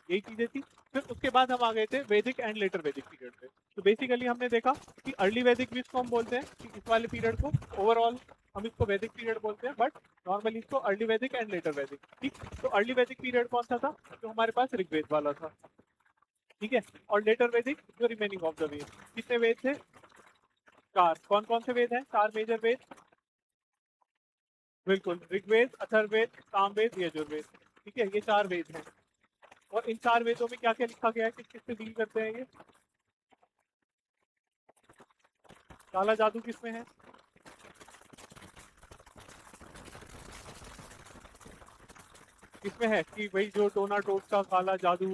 यही चीजें थी। फिर उसके बाद हम आ गए थे वैदिक एंड लेटर वैदिक पीरियड पे। तो बेसिकली हमने देखा कि अर्ली वैदिक भी इसको हम बोलते हैं कि इस वाले पीरियड को ओवरऑल हम इसको वैदिक पीरियड बोलते हैं, बट नॉर्मली इसको अर्ली वैदिक एंड लेटर वैदिक। ठीक, तो अर्ली वैदिक पीरियड कौन सा था? जो हमारे पास ऋग्वेद वाला था। ठीक है, और लेटर वैदिक जो रिमेनिंग ऑफ द वेद। कितने वेद थे? चार। कौन कौन से वेद हैं? चार मेजर वेद। बिल्कुल, ऋग्वेद, अथर्ववेद, सामवेद, यजुर्वेद। ठीक है, ये चार वेद हैं। और इन चार वेदों में क्या क्या लिखा गया है, किस किस से डील करते हैं ये? काला जादू किसमें है? किसमें है कि भाई जो टोना टोटका, काला जादू,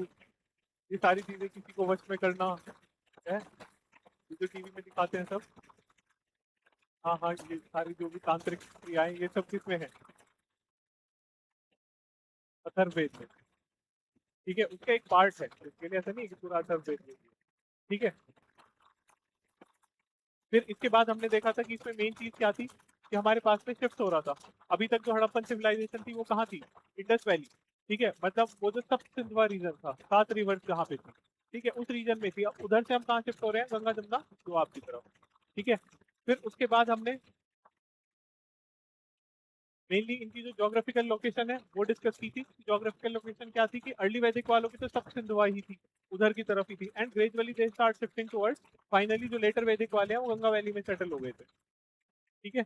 ये सारी चीजें किसी को वश में करना है, ये जो टीवी में दिखाते हैं सब। हाँ हाँ, ये सारी जो भी तांत्रिक क्रियाएं, ये सब किसमें है? अथर्ववेद में। ठीक है, उसका एक पार्ट है, इसके लिए ऐसा नहीं है कि पूरा अथर्ववेद में। ठीक है, फिर इसके बाद हमने देखा था कि इसमें मेन चीज क्या थी कि हमारे पास में शिफ्ट हो रहा था। अभी तक जो हड़प्पन सिविलाइजेशन थी वो कहाँ थी? Indus valley. ठीक है, मतलब वो जो सब सिंधवा रीजन था, 7 रिवर्स जहाँ पे थी। ठीक है, उस रीजन में थी। अब उधर से हम कहाँ शिफ्ट हो रहे हैं? गंगा जमुना दोआब की तरफ। ठीक है, फिर उसके बाद हमने मेनली इनकी जो जोग्राफिकल लोकेशन है वो डिस्कस की थी। जोग्राफिकल लोकेशन क्या थी कि अर्ली वैदिक वालों की तो सब सिंधुआ ही थी, उधर की तरफ ही थी, and gradually they start shifting towards, finally जो लेटर वैदिक वाले हैं वो गंगा वैली में सेटल हो गए थे। ठीक है,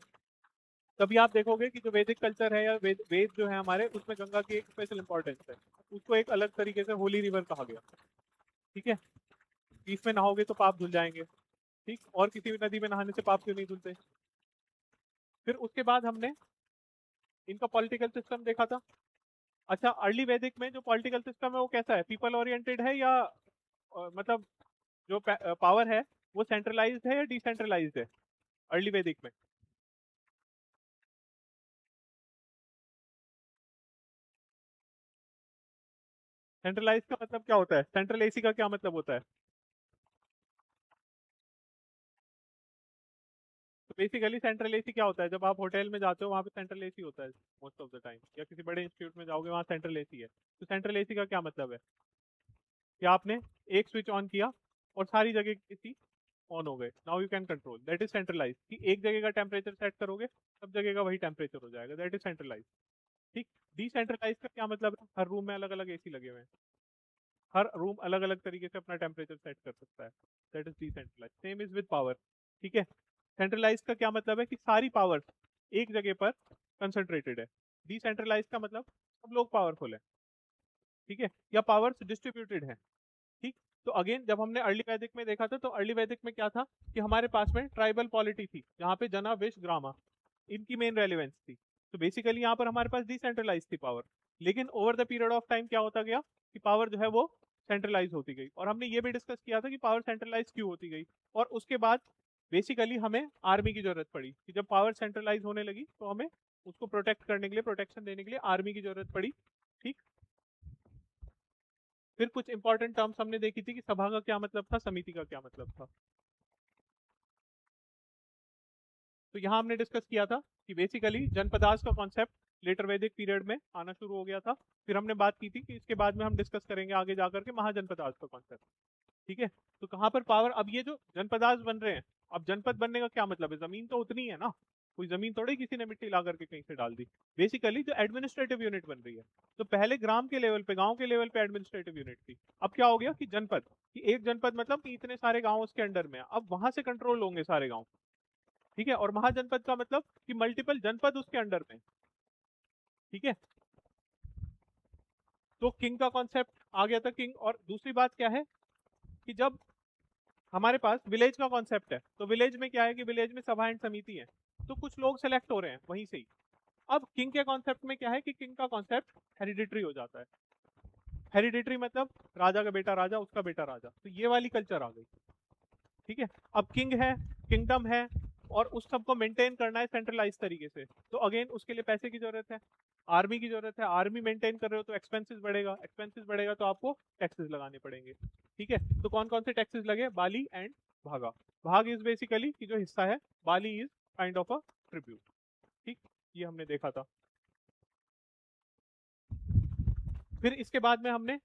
तभी आप देखोगे कि जो वैदिक कल्चर है या वेद जो है हमारे, उसमें गंगा की एक स्पेशल इंपॉर्टेंस है। उसको एक अलग तरीके से होली रिवर कहा गया। ठीक है, कि इसमें नहाओगे तो पाप धुल जाएंगे। ठीक, और किसी भी नदी में नहाने से पाप क्यों नहीं धुलते? फिर उसके बाद हमने इनका पॉलिटिकल सिस्टम देखा था। अच्छा, अर्ली वैदिक में जो पॉलिटिकल सिस्टम है वो कैसा है? पीपल ओरिएंटेड है या मतलब जो पावर है वो सेंट्रलाइज्ड है या डिसेंट्रलाइज्ड है अर्ली वैदिक में? सेंट्रलाइज का मतलब क्या होता है? सेंट्रल एसी का क्या मतलब होता है? तो बेसिकली सेंट्रल एसी क्या होता है? जब आप होटल में जाते हो वहाँ पे सेंट्रल एसी होता है मोस्ट ऑफ द टाइम, या किसी बड़े इंस्टीट्यूट में जाओगे वहाँ सेंट्रल एसी है। तो सेंट्रल एसी का क्या मतलब है? कि आपने एक स्विच ऑन किया और सारी जगह एसी ऑन हो गए, now you can control, that is centralize. कि एक जगह का टेम्परेचर सेट करोगे सब जगह का वही टेम्परेचर हो जाएगा, दैट इज सेंट्रलाइज। ठीक, डिसेंट्रलाइज का क्या मतलब है? हर रूम में अलग अलग एसी लगे हुए हैं, हर रूम अलग अलग तरीके से अपना टेम्परेचर सेट कर सकता है, that is decentralize. Same is with power. ठीक है, सेंट्रलाइज का क्या मतलब है? कि सारी पावर एक जगह पर कंसंट्रेटेड है। डिसेंट्रलाइज का मतलब सब लोग पावरफुल है। ठीक है, या पावर्स डिस्ट्रीब्यूटेड है। ठीक, तो अगेन जब हमने अर्ली वैदिक में देखा था, तो अर्ली वैदिक में क्या था कि हमारे पास में ट्राइबल पॉलिटी थी, जहाँ पे जना विश ग्रामा इनकी मेन रेलिवेंस थी। तो बेसिकली यहाँ पर हमारे पास डिसेंट्रलाइज थी पावर। लेकिन over the period of time क्या होता गया कि पावर जो है वो सेंट्रलाइज होती गई। और हमने ये भी डिस्कस किया था कि पावर सेंट्रलाइज क्यों होती गई। और उसके बाद बेसिकली हमें आर्मी की जरूरत पड़ी, कि जब पावर सेंट्रलाइज होने लगी तो हमें उसको प्रोटेक्ट करने के लिए, प्रोटेक्शन देने के लिए आर्मी की जरूरत पड़ी। ठीक, फिर कुछ इंपॉर्टेंट टर्म्स हमने देखी थी कि सभा का क्या मतलब था, समिति का क्या मतलब था। तो यहाँ हमने डिस्कस किया था कि बेसिकली जनपदास का कॉन्सेप्ट लेटर वैदिक पीरियड में आना शुरू हो गया था। फिर हमने बात की थी कि इसके बाद में हम डिस्कस करेंगे आगे जाकर के महाजनपदास का कॉन्सेप्ट। ठीक है, तो कहाँ पर पावर, अब ये जो जनपदास बन रहे हैं, अब जनपद बनने का क्या मतलब है? जमीन तो उतनी है ना, कोई जमीन थोड़ी किसी ने मिट्टी ला करके कहीं से डाल दी। बेसिकली जो एडमिनिस्ट्रेटिव यूनिट बन रही है। तो पहले ग्राम के लेवल पे, गांव के लेवल पे एडमिनिस्ट्रेटिव यूनिट थी, अब क्या हो गया कि जनपद। कि एक जनपद मतलब कि इतने सारे गांव उसके अंडर में है, अब वहां से कंट्रोल होंगे सारे गांव। ठीक है, और महाजनपद का मतलब कि मल्टीपल जनपद उसके अंडर में। ठीक है, तो किंग का कॉन्सेप्ट आ गया था, किंग। और दूसरी बात क्या है कि जब हमारे पास विलेज का कॉन्सेप्ट है, तो विलेज में क्या है कि विलेज में सभा एंड समिति है, तो कुछ लोग सेलेक्ट हो रहे हैं वहीं से ही। अब किंग के कॉन्सेप्ट में क्या है कि किंग का कॉन्सेप्ट हेरिडिटरी हो जाता है। हेरिडिटरी मतलब राजा का बेटा राजा, उसका बेटा राजा, तो ये वाली कल्चर आ गई। ठीक है, अब किंग है, किंगडम है, और उस सबको मेंटेन करना है सेंट्रलाइज तरीके से, तो अगेन उसके लिए पैसे की जरूरत है, आर्मी की जरूरत है। आर्मी मेंटेन कर रहे हो तो एक्सपेंसेस बढ़ेगा, एक्सपेंसेस बढ़ेगा तो आपको टैक्सेस लगाने पड़ेंगे। ठीक है, तो कौन कौन से टैक्सेस लगे? बाली एंड भागा। भाग इज बेसिकली कि जो हिस्सा है, bali is kind of a tribute. ठीक, ये हमने देखा था। फिर इसके बाद में हमने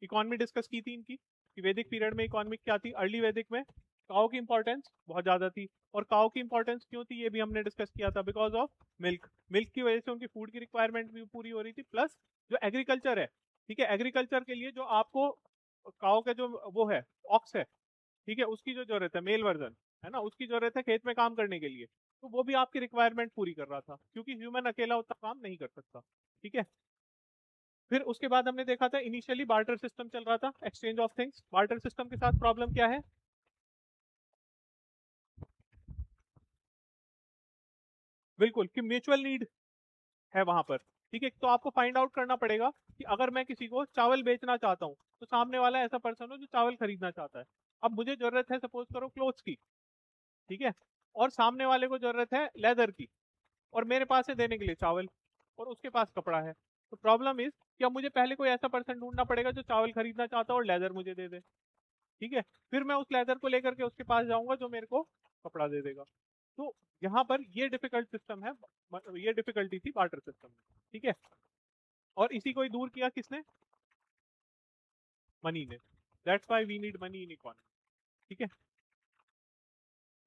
इकोनॉमी डिस्कस की थी इनकी कि वैदिक पीरियड में इकोनॉमी क्या थी। अर्ली वैदिक में काऊ की इंपॉर्टेंस बहुत ज्यादा थी, और काऊ की इंपॉर्टेंस क्यों थी ये भी हमने डिस्कस किया था, बिकॉज ऑफ मिल्क। मिल्क की वजह से उनकी फूड की रिक्वायरमेंट भी पूरी हो रही थी, प्लस जो एग्रीकल्चर है, ठीक है, एग्रीकल्चर के लिए जो आपको काऊ का जो वो है, ऑक्स है, ठीक है, उसकी जो जरूरत है, मेल वर्जन है ना, उसकी जरूरत है खेत में काम करने के लिए, तो वो भी आपकी रिक्वायरमेंट पूरी कर रहा था, क्योंकि ह्यूमन अकेला उतना काम नहीं कर सकता, ठीक है। फिर उसके बाद हमने देखा था इनिशियली बार्टर सिस्टम चल रहा था, exchange of things. Barter system के साथ प्रॉब्लम क्या है, बिल्कुल कि म्यूचुअल नीड है वहां पर, ठीक है। तो आपको फाइंड आउट करना पड़ेगा कि अगर मैं किसी को चावल बेचना चाहता हूँ, तो सामने वाला ऐसा पर्सन हो जो चावल खरीदना चाहता है। अब मुझे जरूरत है सपोज करो क्लोथ्स की, ठीक है, और सामने वाले को जरूरत है लेदर की, और मेरे पास है देने के लिए चावल, और उसके पास कपड़ा है। तो प्रॉब्लम इज कि अब मुझे पहले कोई ऐसा पर्सन ढूंढना पड़ेगा जो चावल खरीदना चाहता है और लेदर मुझे दे दे, ठीक है। फिर मैं उस लेदर को लेकर के उसके पास जाऊंगा जो मेरे को कपड़ा दे देगा। तो यहाँ पर ये डिफिकल्ट सिस्टम है, ये डिफिकल्टी थी बार्टर सिस्टम में, ठीक है। और इसी को ही दूर किया किसने, मनी ने। That's why we need money in economy, ठीक है।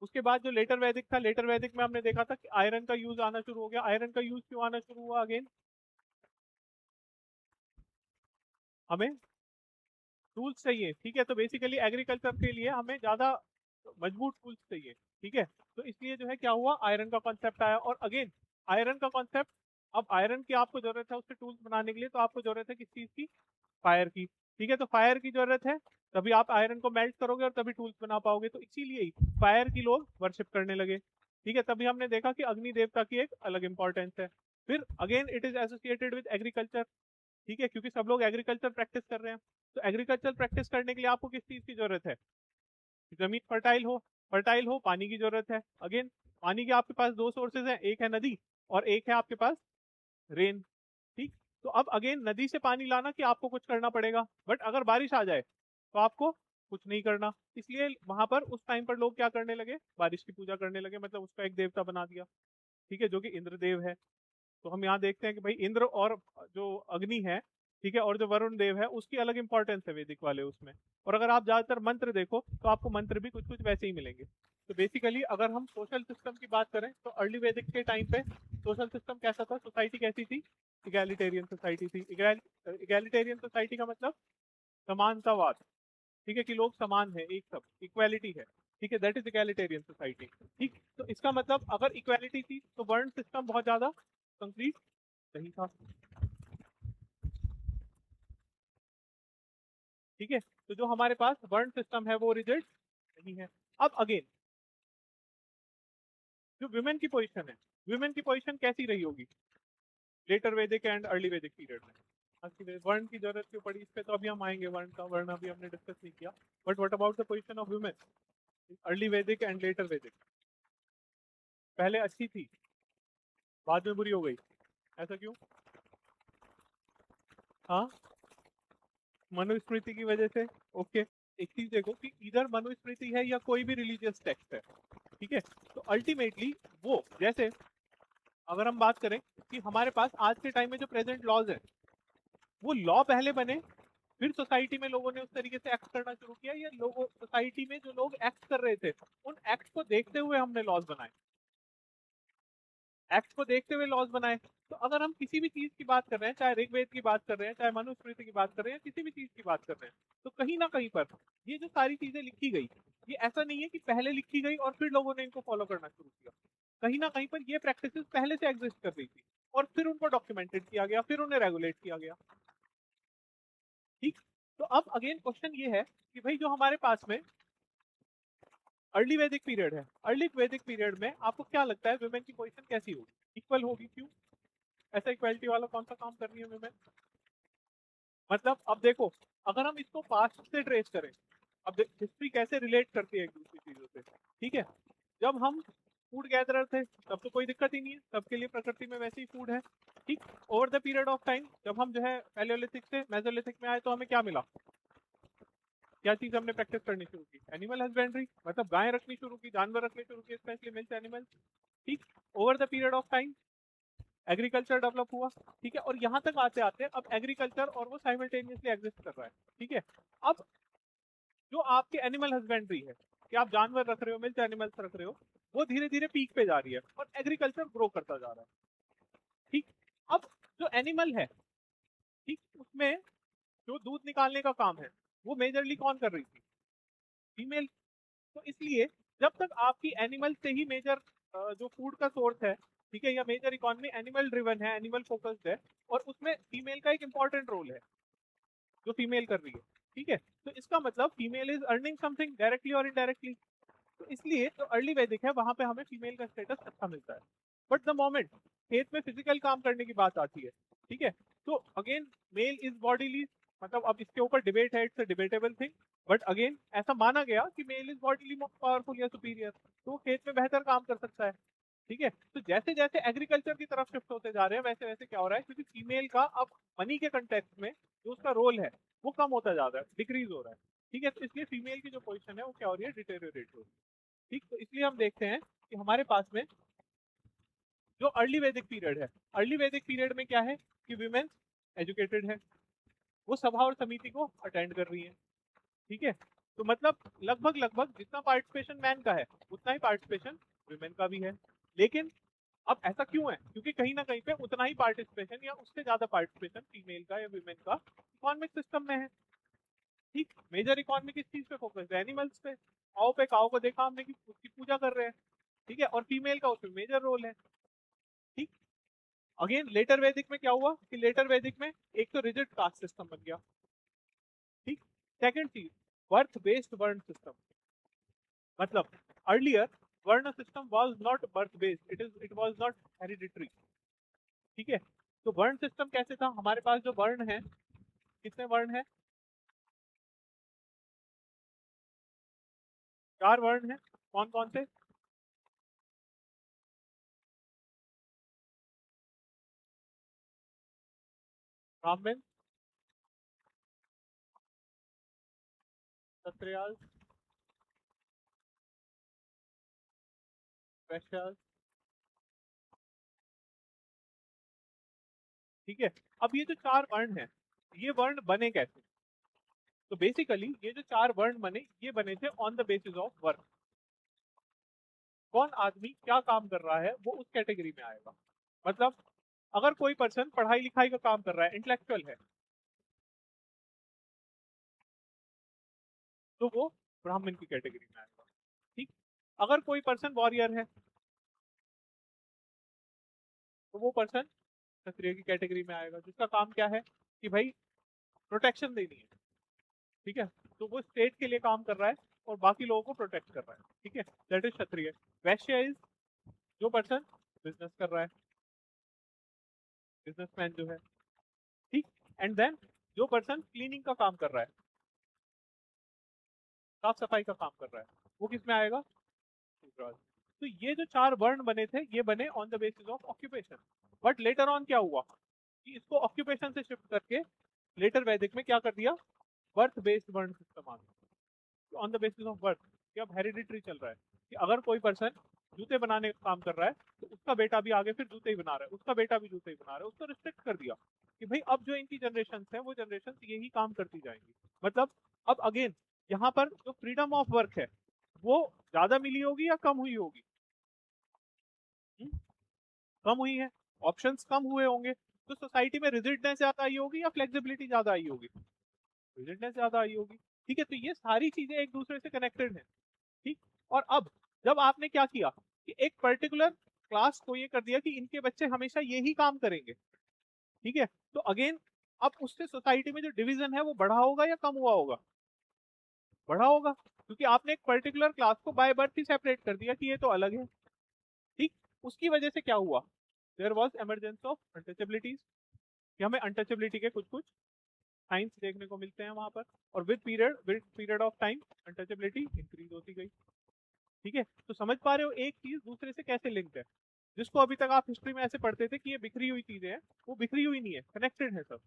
उसके बाद जो लेटर वैदिक था, लेटर वैदिक में हमने देखा था कि आयरन का यूज आना शुरू हो गया। आयरन का यूज क्यों आना शुरू हुआ अगेन, हमें टूल्स चाहिए, ठीक है। तो बेसिकली एग्रीकल्चर के लिए हमें ज्यादा मजबूत टूल्स चाहिए, ठीक है। तो इसलिए जो है क्या हुआ, आयरन का कॉन्सेप्ट आया। और अगेन आयरन का कॉन्सेप्ट, अब आयरन की आपको जरूरत है उससे टूल्स बनाने के लिए, तो आपको जरूरत है किस चीज की, फायर की, ठीक है। तो फायर की जरूरत है, तभी आप आयरन को मेल्ट करोगे और तभी टूल्स बना पाओगे। तो इसीलिए ही फायर की लोग वर्शिप करने लगे, ठीक है। तभी हमने देखा कि अग्नि देवता की एक अलग इंपॉर्टेंस है। फिर again it is associated with agriculture, ठीक है, क्योंकि सब लोग एग्रीकल्चर प्रैक्टिस कर रहे हैं। तो एग्रीकल्चर प्रैक्टिस करने के लिए आपको किस चीज की जरूरत है, जमीन फर्टाइल हो, फर्टाइल हो, पानी की जरूरत है। अगेन पानी के आपके पास दो सोर्सेज हैं, एक है नदी और एक है आपके पास रेन, ठीक। तो अब अगेन नदी से पानी लाना कि आपको कुछ करना पड़ेगा, बट अगर बारिश आ जाए तो आपको कुछ नहीं करना। इसलिए वहां पर उस टाइम पर लोग क्या करने लगे, बारिश की पूजा करने लगे, मतलब उसका एक देवता बना दिया, ठीक है, जो कि इंद्रदेव है। तो हम यहाँ देखते हैं कि भाई इंद्र और जो अग्नि है, ठीक है, और जो वरुण देव है, उसकी अलग इंपॉर्टेंस है वैदिक वाले उसमें। और अगर आप ज्यादातर मंत्र देखो तो आपको मंत्र भी कुछ कुछ वैसे ही मिलेंगे। तो बेसिकली अगर हम सोशल सिस्टम की बात करें तो अर्ली वैदिक के टाइम पे सोशल सिस्टम कैसा था, सोसाइटी कैसी थी, इगैलिटेरियन सोसाइटी थी। इगैलिटेरियन सोसाइटी का मतलब समानतावाद, ठीक है, कि लोग समान है, एक सब इक्वालिटी है, ठीक है, दैट इज इक्वालिटेरियन सोसाइटी, ठीक। तो इसका मतलब अगर इक्वालिटी थी तो वर्ण सिस्टम बहुत ज्यादा कंक्रीट नहीं था, ठीक है। तो जो हमारे पास वर्ण सिस्टम है वो रिजिड नहीं है। अब अगेन जो वुमेन की पोजीशन है, वुमेन की पोजीशन कैसी रही होगी लेटर वैदिक एंड अर्ली वैदिक पीरियड में। वर्ण की जरूरत क्यों पड़ी, इस पे तो अभी हम आएंगे, वर्ण का, वर्ण अभी हमने डिस्कस नहीं किया। But what about the position of women early वैदिक एंड लेटर वैदिक, पहले अच्छी थी बाद में बुरी हो गई, ऐसा क्यों, हाँ, मनुस्मृति की वजह से, ओके। एक चीज देखो कि इधर मनुस्मृति है या कोई भी रिलीजियस टेक्स्ट है, ठीक है। तो अल्टीमेटली वो जैसे अगर हम बात करें कि हमारे पास आज के टाइम में जो प्रेजेंट लॉज है, वो लॉ पहले बने, फिर सोसाइटी में लोगों ने उस तरीके से एक्ट करना शुरू किया, या लोगों सोसाइटी में जो लोग एक्ट कर रहे थे उन एक्ट को देखते हुए हमने लॉज बनाए, एक्ट को देखते हुए लॉज बनाए। तो अगर हम किसी भी चीज की बात कर रहे हैं, चाहे ऋग्वेद की बात कर रहे हैं, चाहे मनुस्मृति की बात कर रहे हैं, किसी भी चीज की बात कर रहे हैं, तो कहीं ना कहीं पर ये जो सारी चीजें लिखी गई, ये ऐसा नहीं है कि पहले लिखी गई और फिर लोगों ने इनको फॉलो करना शुरू किया। कहीं ना कहीं पर ये प्रैक्टिसेस पहले से एग्जिस्ट कर रही थी और फिर उनको डॉक्यूमेंटेड किया गया, फिर उन्हें रेगुलेट किया गया, ठीक। तो अब अगेन क्वेश्चन ये है कि भाई जो हमारे पास में अर्ली वैदिक पीरियड है, अर्ली वैदिक पीरियड में आपको क्या लगता है वुमेन की पोजीशन कैसी होगी, इक्वल होगी, क्यों, ऐसा इक्वालिटी वाला कौन सा काम कर रही है वुमेन। मतलब अब देखो, अगर हम इसको पास्ट से ट्रेस करें, अब हिस्ट्री कैसे रिलेट करती है एक दूसरी चीजों से, ठीक है। जब हम फूड गैदरर थे तब तो कोई दिक्कत ही नहीं है, सबके लिए प्रकृति में वैसे ही फूड है, ठीक। Over the period of time जब हम जो है पैलियोलिथिक से मेसोलिथिक में आए तो हमें क्या मिला, क्या चीज हमने प्रैक्टिस करनी शुरू की, एनिमल हस्बेंड्री, मतलब गाय रखनी शुरू की, जानवर रखने शुरू किए, स्पेशली मिल्क एनिमल, ठीक। Over the period of time agriculture develop हुआ, ठीक है। और यहाँ तक आते आते अब एग्रीकल्चर और वो साइमल्टेनियसली एग्जिस्ट कर रहा है, ठीक है। अब जो आपके एनिमल हस्बेंड्री है कि आप जानवर रख रहे हो, मिल्क एनिमल्स रख रहे हो, वो धीरे धीरे पीक पे जा रही है और एग्रीकल्चर ग्रो करता जा रहा है, ठीक। अब जो एनिमल है, ठीक, उसमें जो दूध निकालने का काम है वो मेजरली कौन कर रही थी? फीमेल। तो इसलिए जब तक आपकी एनिमल से ही मेजर जो फूड का सोर्स है, ठीक है, या मेजर इकोनॉमी एनिमल ड्रिवन है, एनिमल फोकस्ड है, और उसमें फीमेल का एक इंपॉर्टेंट रोल है जो फीमेल कर रही है, ठीक है। तो इसका मतलब female is earning something directly और इनडायरेक्टली। तो इसलिए जो अर्ली वैदिक है वहां पे हमें फीमेल का स्टेटस अच्छा मिलता है। बट द मोमेंट खेत में फिजिकल काम करने की बात आती है, ठीक है, तो अगेन मेल इज बॉडीली, मतलब अब इसके ऊपर डिबेट है, it's a debatable thing, but again ऐसा माना गया कि male is bodily more powerful या सुपीरियर, तो वो खेत में बेहतर काम कर सकता है, ठीक है। तो जैसे जैसे एग्रीकल्चर की तरफ शिफ्ट होते जा रहे हैं वैसे वैसे क्या हो रहा है, क्योंकि फीमेल का अब मनी के कंटेक्स्ट में जो उसका रोल है वो कम होता जा रहा है, डिक्रीज हो रहा है, ठीक है। तो इसलिए फीमेल की जो पोजीशन है वो क्या हो रही है, डिटेरियोरेट हो रही है, ठीक। तो इसलिए हम देखते हैं कि हमारे पास में जो अर्ली वैदिक पीरियड है, अर्ली वैदिक पीरियड में क्या है कि विमेन एजुकेटेड है, वो सभा और समिति को अटेंड कर रही है, ठीक है। तो मतलब लगभग लगभग जितना पार्टिसिपेशन मैन का है उतना ही पार्टिसिपेशन विमेन का भी है। लेकिन अब ऐसा क्यों है? क्योंकि कहीं ना कहीं पे उतना ही पार्टिसिपेशन या उससे ज्यादा पार्टिसिपेशन फीमेल का या विमेन का इकोनॉमिक सिस्टम में है, ठीक। मेजर इकोनॉमी किस चीज पे फोकस है? एनिमल्स पे। काओ को देखा हमने कि उसकी पूजा कर रहे हैं, ठीक है, और फीमेल का उसमें मेजर रोल है, ठीक। अगेन लेटर वैदिक में क्या हुआ कि लेटर वैदिक में एक तो रिजिड कास्ट सिस्टम बन गया, ठीक। सेकंड चीज, बर्थ बेस्ड वर्ण सिस्टम, मतलब अर्लियर वर्ण system was not birth based, it was not hereditary, ठीक है। तो वर्ण सिस्टम कैसे था? हमारे पास जो वर्ण है, कितने वर्ण है? 4 वर्ण है। कौन कौन से? ब्राह्मण, क्षत्रिय, वैश्य, ठीक है। अब ये जो 4 वर्ण है, ये वर्ण बने कैसे? तो बेसिकली ये जो 4 वर्ण बने, ये बने थे on the basis of work. कौन आदमी क्या काम कर रहा है वो उस कैटेगरी में आएगा। मतलब अगर कोई पर्सन पढ़ाई लिखाई का काम कर रहा है, इंटेलेक्चुअल है, तो वो ब्राह्मण की कैटेगरी में आएगा, ठीक। अगर कोई पर्सन वॉरियर है तो वो पर्सन क्षत्रिय की कैटेगरी में आएगा, जिसका काम क्या है कि भाई प्रोटेक्शन देनी है, ठीक है। तो वो स्टेट के लिए काम कर रहा है और बाकी लोगों को प्रोटेक्ट कर रहा है, ठीक है, that is Kshatriya. Vysya is जो पर्सन बिजनेस कर रहा है, बिजनेसमैन जो है, ठीक। एंड देन जो पर्सन क्लीनिंग का काम कर रहा है, साफ सफाई का काम कर रहा है, वो किस में आएगा? शूद्र। तो ये जो 4 वर्ण बने थे ये बने on the basis of occupation. But later on क्या हुआ कि इसको ऑक्यूपेशन से शिफ्ट करके लेटर वैदिक में क्या कर दिया, बर्थ बेस्ड वर्ण सिस्टम आ गया, on the basis of birth, कि अब हेरिडिटरी चल रहा है कि अगर कोई पर्सन जूते बनाने का काम कर रहा है तो उसका बेटा भी आगे फिर जूते ही बना रहा है, उसका बेटा भी जूते ही बना रहा है, उसको रिस्ट्रिक्ट कर दिया कि भाई अब जो इनकी जनरेशन है वो जनरेशन यही काम करती जाएंगी। मतलब अब अगेन यहाँ पर जो फ्रीडम ऑफ वर्क है वो ज्यादा मिली होगी या कम हुई होगी? हम्म? कम हुई है, ऑप्शंस कम हुए होंगे, तो सोसाइटी में रिजिडनेस ज्यादा आई होगी या फ्लेक्सिबिलिटी ज्यादा आई होगी? रिजिडनेस ज्यादा आई होगी, ठीक है। तो ये सारी चीजें एक दूसरे से कनेक्टेड है, ठीक। और अब जब आपने क्या किया कि एक पर्टिकुलर क्लास को ये कर दिया कि इनके बच्चे हमेशा यही काम करेंगे, ठीक है, तो अगेन अब उससे सोसाइटी में जो डिवीजन है वो बढ़ा होगा या कम हुआ होगा? बढ़ा होगा, क्योंकि आपने एक पर्टिकुलर क्लास को बाय बर्थ ही सेपरेट कर दिया कि ये तो अलग है, ठीक। उसकी वजह से क्या हुआ, देयर वॉज एमरजेंस ऑफ अनटचेबिलिटीज, कि हमें अनटचेबिलिटी के कुछ कुछ साइंस देखने को मिलते हैं वहां पर, और with period of time untouchability increase होती गई, ठीक है। तो समझ पा रहे हो एक चीज दूसरे से कैसे लिंक्ड है, जिसको अभी तक आप हिस्ट्री में ऐसे पढ़ते थे कि ये बिखरी हुई चीजें हैं, वो बिखरी हुई नहीं है, कनेक्टेड है सब।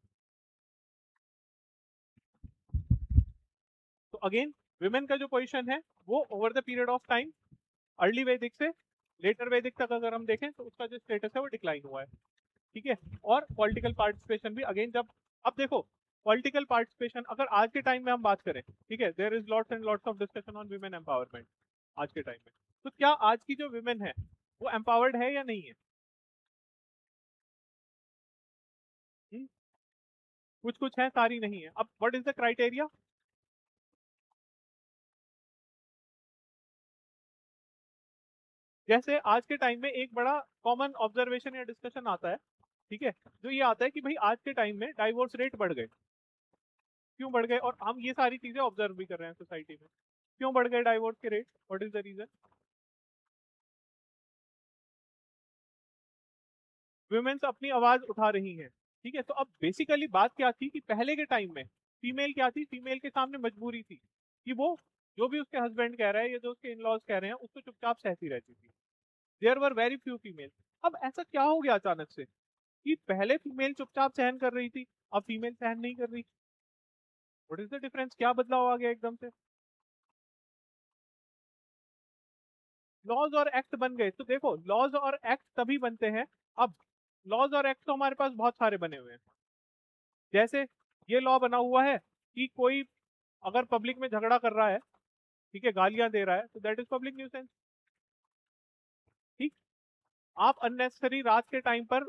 तो अगेन विमेन का जो पोजीशन है वो over the period of time early वैदिक से लेटर वैदिक तक अगर हम देखें तो उसका जो स्टेटस है वो डिक्लाइन हुआ है, ठीक है। और पॉलिटिकल पार्टिसिपेशन भी अगेन, जब अब देखो पॉलिटिकल पार्टिसिपेशन अगर आज के टाइम में हम बात करें, ठीक है, there is lots and lots of discussion on women empowerment आज के टाइम में। तो क्या आज की जो वुमेन है वो एम्पावर्ड है या नहीं है? हुँ? कुछ कुछ है, सारी नहीं है। अब व्हाट इज द क्राइटेरिया? जैसे आज के टाइम में एक बड़ा कॉमन ऑब्जर्वेशन या डिस्कशन आता है, ठीक है, जो ये आता है कि भाई आज के टाइम में डाइवोर्स रेट बढ़ गए। क्यों बढ़ गए? और हम ये सारी चीजें ऑब्जर्व भी कर रहे हैं सोसाइटी में। क्यों बढ़ गए डाइवोर्स के rate? What is the reason? Women's अपनी आवाज उठा रही हैं, ठीक है। तो अब बेसिकली बात क्या थी कि पहले के टाइम में फीमेल क्या थी? फीमेल के सामने मजबूरी थी कि वो जो भी उसके हस्बैंड कह रहा है या जो उसके इन लॉज कह रहे हैं उसको चुपचाप सहती रहती थी। There were very few female. अब ऐसा क्या हो गया अचानक से कि पहले फीमेल चुपचाप सहन कर रही थी, अब फीमेल सहन नहीं कर रही? What is the difference? क्या बदलाव आ गया एकदम से? लॉज और एक्ट बन गए। तो देखो लॉज और एक्ट तभी बनते हैं। अब लॉज और एक्ट तो हमारे पास बहुत सारे बने हुए हैं। जैसे ये लॉ बना हुआ है कि कोई अगर पब्लिक में झगड़ा कर रहा है, ठीक है, गालियां दे रहा है, तो दैट इज पब्लिक न्यूसेंस। ठीक। आप अननेसेसरी रात के टाइम पर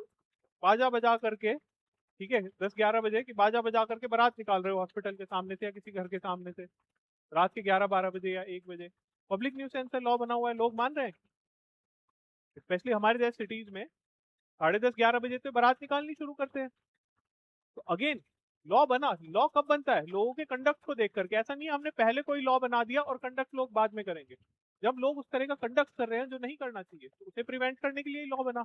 बाजा बजा करके, ठीक है, 10-11 बजे की बाजा बजा करके बारात निकाल रहे हो हॉस्पिटल के सामने से या किसी घर के सामने से, रात के 11-12 बजे या 1 बजे, पब्लिक न्यूसेंस से लॉ बना हुआ है, लोग मान रहे हैं। स्पेशली हमारे जैसे सिटीज में 10:30-11 बजे तो बारात निकालनी शुरू करते हैं। तो अगेन लॉ बना। लॉ कब बनता है? लोगों के कंडक्ट को देख करके। ऐसा नहीं है हमने पहले कोई लॉ बना दिया और कंडक्ट लोग बाद में करेंगे। जब लोग उस तरह का कंडक्ट कर रहे हैं जो नहीं करना चाहिए, तो उसे प्रिवेंट करने के लिए लॉ बना।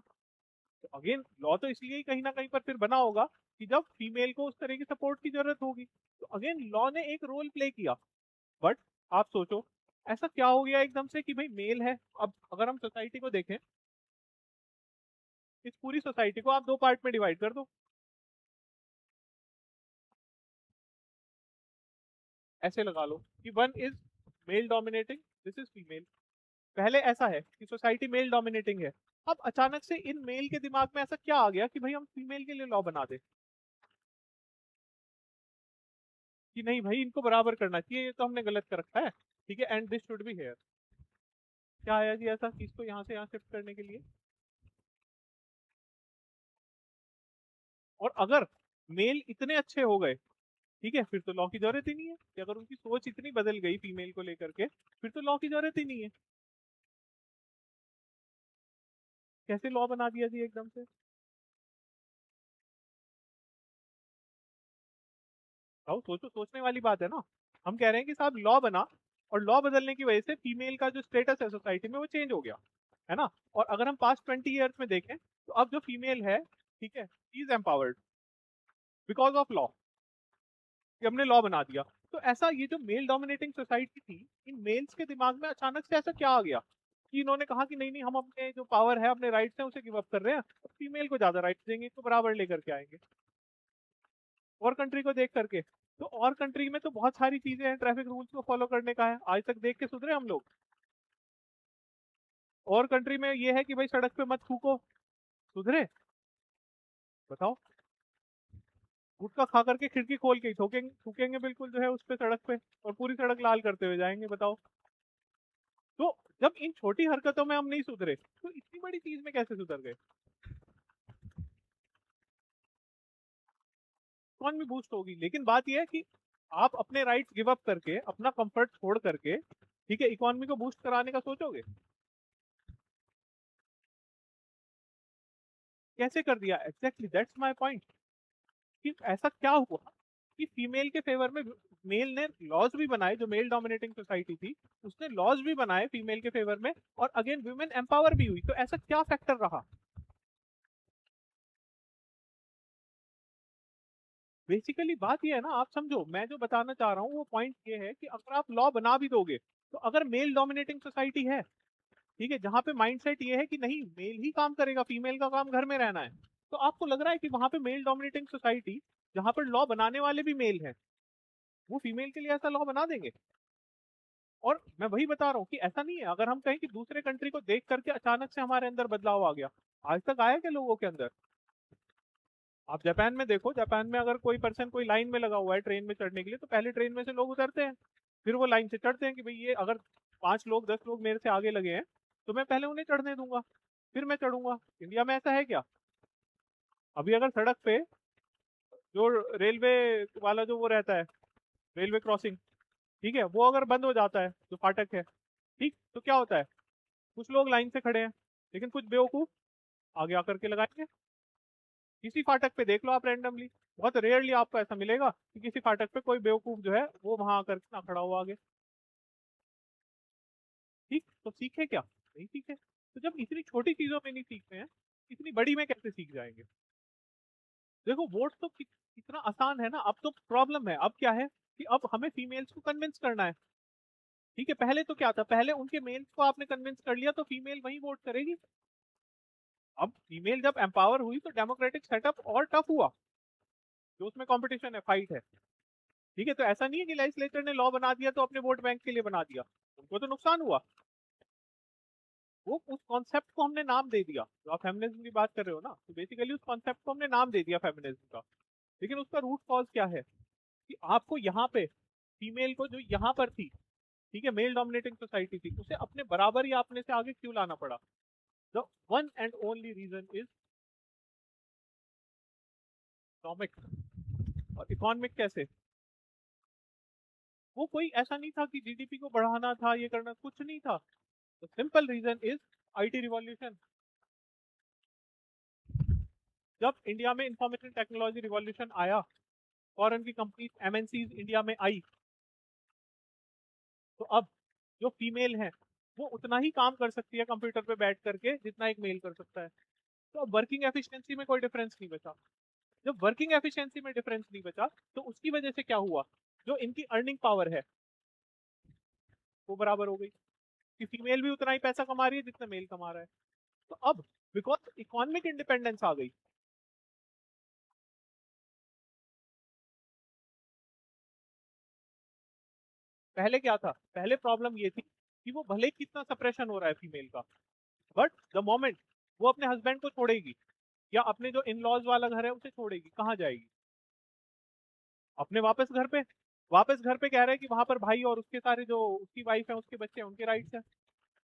तो अगेन लॉ तो इसलिए ही कहीं ना कहीं पर फिर बना होगा कि जब फीमेल को उस तरह की सपोर्ट की जरूरत होगी। तो अगेन लॉ ने एक रोल प्ले किया। बट आप सोचो ऐसा क्या हो गया एकदम से कि भाई मेल है। अब अगर हम सोसाइटी को देखें, इस पूरी सोसाइटी को आप दो पार्ट में डिवाइड कर दो। ऐसे लगा लो कि one is male dominating, this is female. पहले ऐसा है कि सोसाइटी मेल डोमिनेटिंग है। अब अचानक से इन मेल के दिमाग में ऐसा क्या आ गया कि भाई हम फीमेल के लिए लॉ बना दे कि नहीं भाई इनको बराबर करना चाहिए, ये तो हमने गलत कर रखा है, ठीक है, and this should be here. क्या आया जी ऐसा कि इसको यहाँ से यहाँ शिफ्ट करने के लिए? और अगर मेल इतने अच्छे हो गए, ठीक है, फिर तो लॉ की जरूरत ही नहीं है। कि अगर उनकी सोच इतनी बदल गई फीमेल को लेकर के, फिर तो लॉ की जरूरत ही नहीं है। कैसे लॉ बना दिया जी एकदम से? तो सोचो, सोचने वाली बात है ना। हम कह रहे हैं कि साहब लॉ बना, और लॉ बदलने की वजह से फीमेल का जो स्टेटस है सोसाइटी में वो चेंज हो गया, है ना। और अगर हम पास्ट 20 ईयर्स में देखें तो अब जो फीमेल है, ठीक है, is empowered because of law, कि हमने लॉ बना दिया। तो ऐसा ये जो मेल डोमिनेटिंग सोसाइटी थी, इन मेल्स के दिमाग में अचानक से ऐसा क्या आ गया कि इन्होंने कहा कि नहीं नहीं हम अपने जो पावर है अपने राइट्स हैं उसे गिव अप कर रहे हैं, फीमेल को ज्यादा राइट्स देंगे, इसको बराबर लेकर के आएंगे। और कंट्री को देख करके, तो और कंट्री में तो बहुत सारी चीजें हैं ट्रैफिक रूल्स को फॉलो करने का है, आज तक देख के सुधरे हम लोग? और कंट्री में ये है कि भाई सड़क पे मत थूको, सुधरे? बताओ। गुटखा खा करके खिड़की खोल के ही ठोकेंगे, थूकेंगे बिल्कुल जो है उस पे सड़क पे, और पूरी सड़क लाल करते हुए जाएंगे, बताओ। तो जब इन छोटी हरकतों में हम नहीं सुधरे, तो इतनी बड़ी चीज में कैसे सुधर गए? कौन भी बूस्ट होगी, लेकिन बात यह है कि आप अपने राइट्स गिव अप करके, अपना कंफर्ट छोड़ करके, ठीक है, इकोनॉमी को बूस्ट कराने का सोचोगे? कैसे कर दिया? Exactly that's my point. कि ऐसा क्या हुआ कि फीमेल के फेवर में मेल ने लॉज भी बनाए, जो मेल डोमिनेटिंग सोसाइटी थी उसने लॉज भी बनाए फीमेल के फेवर में, और अगेन वुमेन एम्पावर भी हुई। तो ऐसा क्या फैक्टर रहा? बेसिकली बात ये है ना, आप समझो मैं जो बताना चाह रहा हूँ वो पॉइंट ये है कि अगर आप लॉ बना भी दोगे, तो अगर मेल डोमिनेटिंग सोसाइटी है, ठीक है, जहाँ पे माइंडसेट ये है कि नहीं मेल ही काम करेगा, फीमेल का काम घर में रहना है, तो आपको लग रहा है कि वहां पे मेल डोमिनेटिंग सोसाइटी जहाँ पर लॉ बनाने वाले भी मेल हैं, वो फीमेल के लिए ऐसा लॉ बना देंगे? और मैं वही बता रहा हूँ कि ऐसा नहीं है। अगर हम कहें कि दूसरे कंट्री को देख करके अचानक से हमारे अंदर बदलाव आ गया, आज तक आया क्या लोगों के अंदर? आप जापान में देखो, जापान में अगर कोई पर्सन कोई लाइन में लगा हुआ है ट्रेन में चढ़ने के लिए, तो पहले ट्रेन में से लोग उतरते हैं, फिर वो लाइन से चढ़ते हैं कि भाई ये अगर 5 लोग 10 लोग मेरे से आगे लगे हैं तो मैं पहले उन्हें चढ़ने दूंगा, फिर मैं चढ़ूंगा। इंडिया में ऐसा है क्या? अभी अगर सड़क पे जो रेलवे वाला जो वो रहता है, रेलवे क्रॉसिंग, ठीक है, वो अगर बंद हो जाता है, जो फाटक है, ठीक, तो क्या होता है? कुछ लोग लाइन से खड़े हैं, लेकिन कुछ बेवकूफ आगे आकर के लगाएंगे। किसी फाटक पे देख लो आप रैंडमली, बहुत रेयरली आपको ऐसा मिलेगा कि किसी फाटक पे कोई बेवकूफ जो है वो वहां आकर के ना खड़ा हुआ आगे। ठीक, तो सीखे क्या? नहीं सीखे। तो जब इतनी छोटी चीजों में नहीं सीख रहे हैं, इतनी बड़ी में कैसे सीख जाएंगे? देखो वोट तो कितना आसान है ना। अब तो प्रॉब्लम है, अब क्या है कि अब हमें फीमेल्स को कन्विंस करना है। ठीक है, पहले तो क्या था, पहले उनके मेल्स को आपने कन्विंस कर लिया तो फीमेल वही वोट करेगी। अब फीमेल जब एम्पावर हुई तो डेमोक्रेटिक सेटअप और टफ हुआ, जो उसमें कंपटीशन है, फाइट है। ठीक है, तो ऐसा नहीं है कि लेजिस्लेचर ने लॉ बना दिया तो अपने वोट बैंक के लिए बना दिया, उनको तो नुकसान हुआ। वो उस कॉन्सेप्ट को हमने नाम दे दिया, जो आप फेमिनिज्म की बात कर रहे हो ना, तो बेसिकली उस कॉन्सेप्ट को हमने नाम दे दिया फेमिनिज्म का। लेकिन उसका रूट कॉज क्या है कि आपको यहाँ पे फीमेल को, जो यहाँ पर थी, ठीक है, मेल डोमिनेटिंग सोसाइटी थी, उसे अपने बराबर या अपने से आगे क्यों लाना पड़ा? The one and only reason is economic. और इकोनॉमिक कैसे? वो कोई ऐसा नहीं था कि जीडीपी को बढ़ाना था, ये करना, कुछ नहीं था। The simple reason is IT revolution. जब इंडिया में इंफॉर्मेशन टेक्नोलॉजी रिवॉल्यूशन आया, फॉरेन की कंपनीज एमएनसीज इंडिया में आई, तो अब जो फीमेल है वो उतना ही काम कर सकती है कंप्यूटर पे बैठ करके जितना एक मेल कर सकता है। तो अब वर्किंग एफिशिएंसी में कोई डिफरेंस नहीं बचा। जब वर्किंग एफिशिएंसी में डिफरेंस नहीं बचा, तो उसकी वजह से क्या हुआ? जो इनकी अर्निंग पावर है वो बराबर हो गई, कि फीमेल भी उतना ही पैसा कमा रही है जितना मेल कमा रहा है। तो अब बिकॉज इकोनॉमिक इंडिपेंडेंस आ गई। पहले क्या था? पहले प्रॉब्लम ये थी कि वो भले कितना सप्रेशन हो रहा है फीमेल का, बट द मोमेंट वो अपने हस्बैंड को छोड़ेगी या अपने जो इन लॉज वाला घर है उसे छोड़ेगी, कहाँ जाएगी? अपने वापस घर पे। वापस घर पे कह रहे हैं कि वहां पर भाई और उसके सारे जो उसकी वाइफ है, उसके बच्चे हैं, उनके राइट्स है।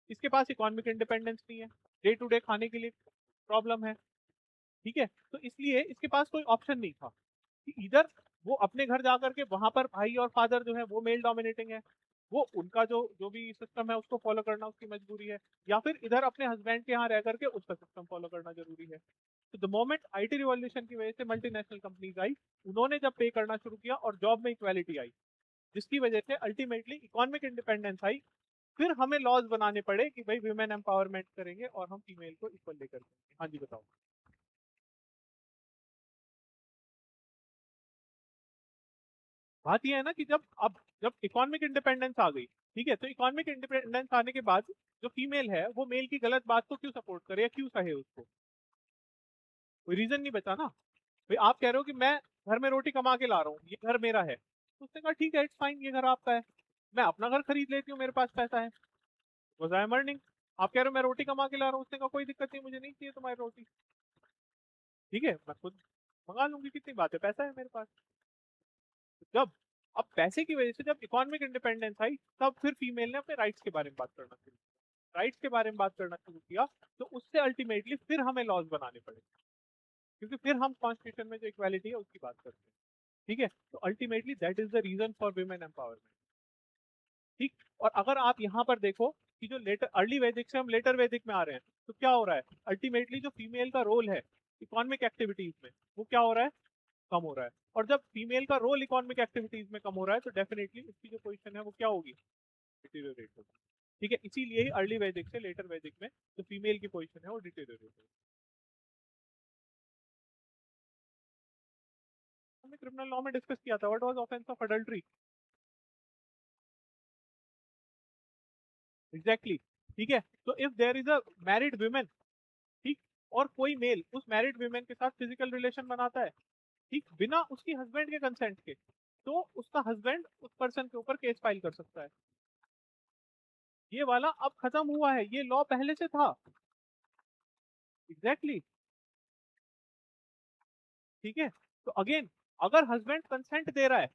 इसके पास इकोनॉमिक इंडिपेंडेंस नहीं है, डे टू डे खाने के लिए प्रॉब्लम है। ठीक है, तो इसलिए इसके पास कोई ऑप्शन नहीं था कि इधर वो अपने घर जाकर के वहां पर भाई और फादर जो है वो मेल डोमिनेटिंग है, वो उनका जो जो भी सिस्टम है उसको फॉलो करना उसकी मजबूरी है, या फिर इधर अपने हस्बैंड के यहाँ रह करके उसका सिस्टम फॉलो करना जरूरी है। तो द मोमेंट आईटी रिवॉल्यूशन की वजह से मल्टीनेशनल कंपनीज आई, उन्होंने जब पे करना शुरू किया और जॉब में इक्वालिटी आई, जिसकी वजह से अल्टीमेटली इकोनॉमिक इंडिपेंडेंस आई। फिर हमें लॉज बनाने पड़े कि भाई वुमेन एम्पावरमेंट करेंगे और हम फीमेल को इक्वल लेकर देंगे। हाँ जी बताओ। बात यह है ना कि जब इकोनॉमिक इंडिपेंडेंस आ गई, ठीक है, तो इकोनॉमिक इंडिपेंडेंस आने के बाद जो फीमेल है वो मेल की गलत बात को क्यों सपोर्ट करे या क्यों सहे उसको? कोई रीजन नहीं बचा ना। भाई आप कह रहे हो कि मैं घर में रोटी कमा के ला रहा हूँ, ये घर मेरा है, तो उसने कहा ठीक है, इट्स फाइन, ये घर आपका है, मैं अपना घर खरीद लेती हूँ, मेरे पास पैसा है, वाज आई एम अर्निंग। आप कह रहे हो मैं रोटी कमा के ला रहा हूँ, उसने कहा कोई दिक्कत नहीं, मुझे नहीं चाहिए तुम्हारी रोटी, ठीक है, मैं खुद मंगा लूंगी, कितनी बात है, पैसा है मेरे पास। जब अब पैसे की वजह से जब इकोनॉमिक इंडिपेंडेंस आई, तब फिर फीमेल ने अपने राइट्स के बारे में बात करना शुरू किया, राइट्स के बारे में बात करना शुरू किया, तो उससे अल्टीमेटली फिर हमें लॉज बनाने पड़े, क्योंकि फिर हम कॉन्स्टिट्यूशन में जो इक्वालिटी है उसकी बात करते हैं। ठीक है, तो ultimately that is the reason for women empowerment. ठीक, और अगर आप यहाँ पर देखो कि जो लेटर अर्ली वैदिक से हम लेटर वैदिक में आ रहे हैं, तो क्या हो रहा है? अल्टीमेटली जो फीमेल का रोल है इकोनॉमिक एक्टिविटीज में, वो क्या हो रहा है? कम हो रहा है। और जब फीमेल का रोल इकोनॉमिक एक्टिविटीज में कम हो रहा है, तो डेफिनेटली उसकी जो पोजीशन है वो क्या होगी? डिटेरियोरेट होगी। ठीक है, इसीलिए ही अर्ली वैदिक से लेटर वैदिक में जो फीमेल की पोजीशन है वो डिटेरियोरेट होगी। हमने क्रिमिनल लॉ में डिस्कस किया था, what was offence of adultery. Exactly. ठीक है, तो if there is a married women, ठीक, और कोई मेल उस मैरिड वुमेन के साथ फिजिकल रिलेशन बनाता है, ठीक, बिना उसकी हस्बैंड के कंसेंट के, तो उसका हस्बैंड उस पर्सन के ऊपर केस फाइल कर सकता है। ये वाला अब खत्म हुआ है, ये लॉ पहले से था। एग्जैक्टली। ठीक है, तो अगेन अगर हस्बैंड कंसेंट दे रहा है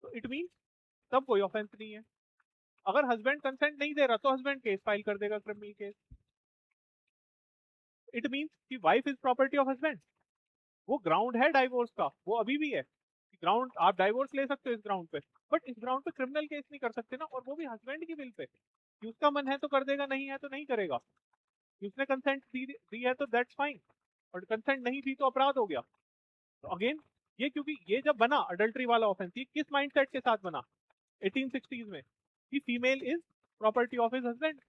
तो इट मीन तब कोई ऑफेंस नहीं है। अगर हस्बैंड कंसेंट नहीं दे रहा तो हस्बैंड केस फाइल कर देगा, क्रिमिनल केस। इट मीन्स कि wife is property of husband. वो ग्राउंड है डाइवोर्स का, वो अभी भी है। ग्राउंड आप डाइवोर्स ले सकते हो इस ग्राउंड पे, बट इस ग्राउंड पे क्रिमिनल केस नहीं कर सकते ना, और वो भी हस्बैंड की विल पे कि उसका मन है तो कर देगा, नहीं है तो नहीं करेगा। कि उसने कंसेंट दी है तो दैट्स फाइन, और कंसेंट नहीं दी तो अपराध हो गया। तो अगेन ये क्योंकि ये जब बना अडल्ट्री वाला ऑफेंस, ये किस माइंडसेट के साथ बना 1860s में कि female is property of his husband.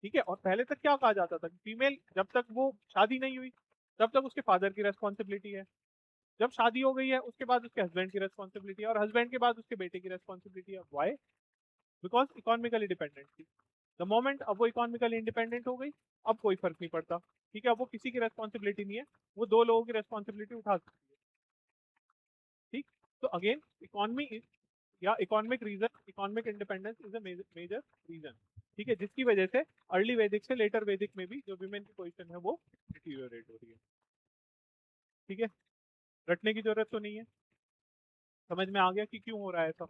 ठीक है, और पहले तक क्या कहा जाता था कि फीमेल जब तक वो शादी नहीं हुई तब तक उसके फादर की रेस्पॉन्सिबिलिटी है, जब शादी हो गई है उसके बाद उसके हस्बैंड की रेस्पॉन्सिबिलिटी है, और हस्बैंड के बाद उसके बेटे की रेस्पॉन्सिबिलिटी है। वाई? बिकॉज इकोनॉमिकली डिपेंडेंट थी। द मोमेंट अब वो इकोनॉमिकली इंडिपेंडेंट हो गई, अब कोई फर्क नहीं पड़ता। ठीक है, अब वो किसी की रेस्पॉन्सिबिलिटी नहीं है, वो दो लोगों की रेस्पॉन्सिबिलिटी उठा सकती है। ठीक, तो अगेन इकोनॉमी या economic reason, economic independence is a major reason. ठीक है, जिसकी वजह से अर्ली वैदिक से लेटर वैदिक में भी जो विमेन की पोजीशन है वो डिटीरियोरेट हो रही है। ठीक है, रटने की जरूरत तो नहीं है, समझ में आ गया कि क्यों हो रहा है ऐसा।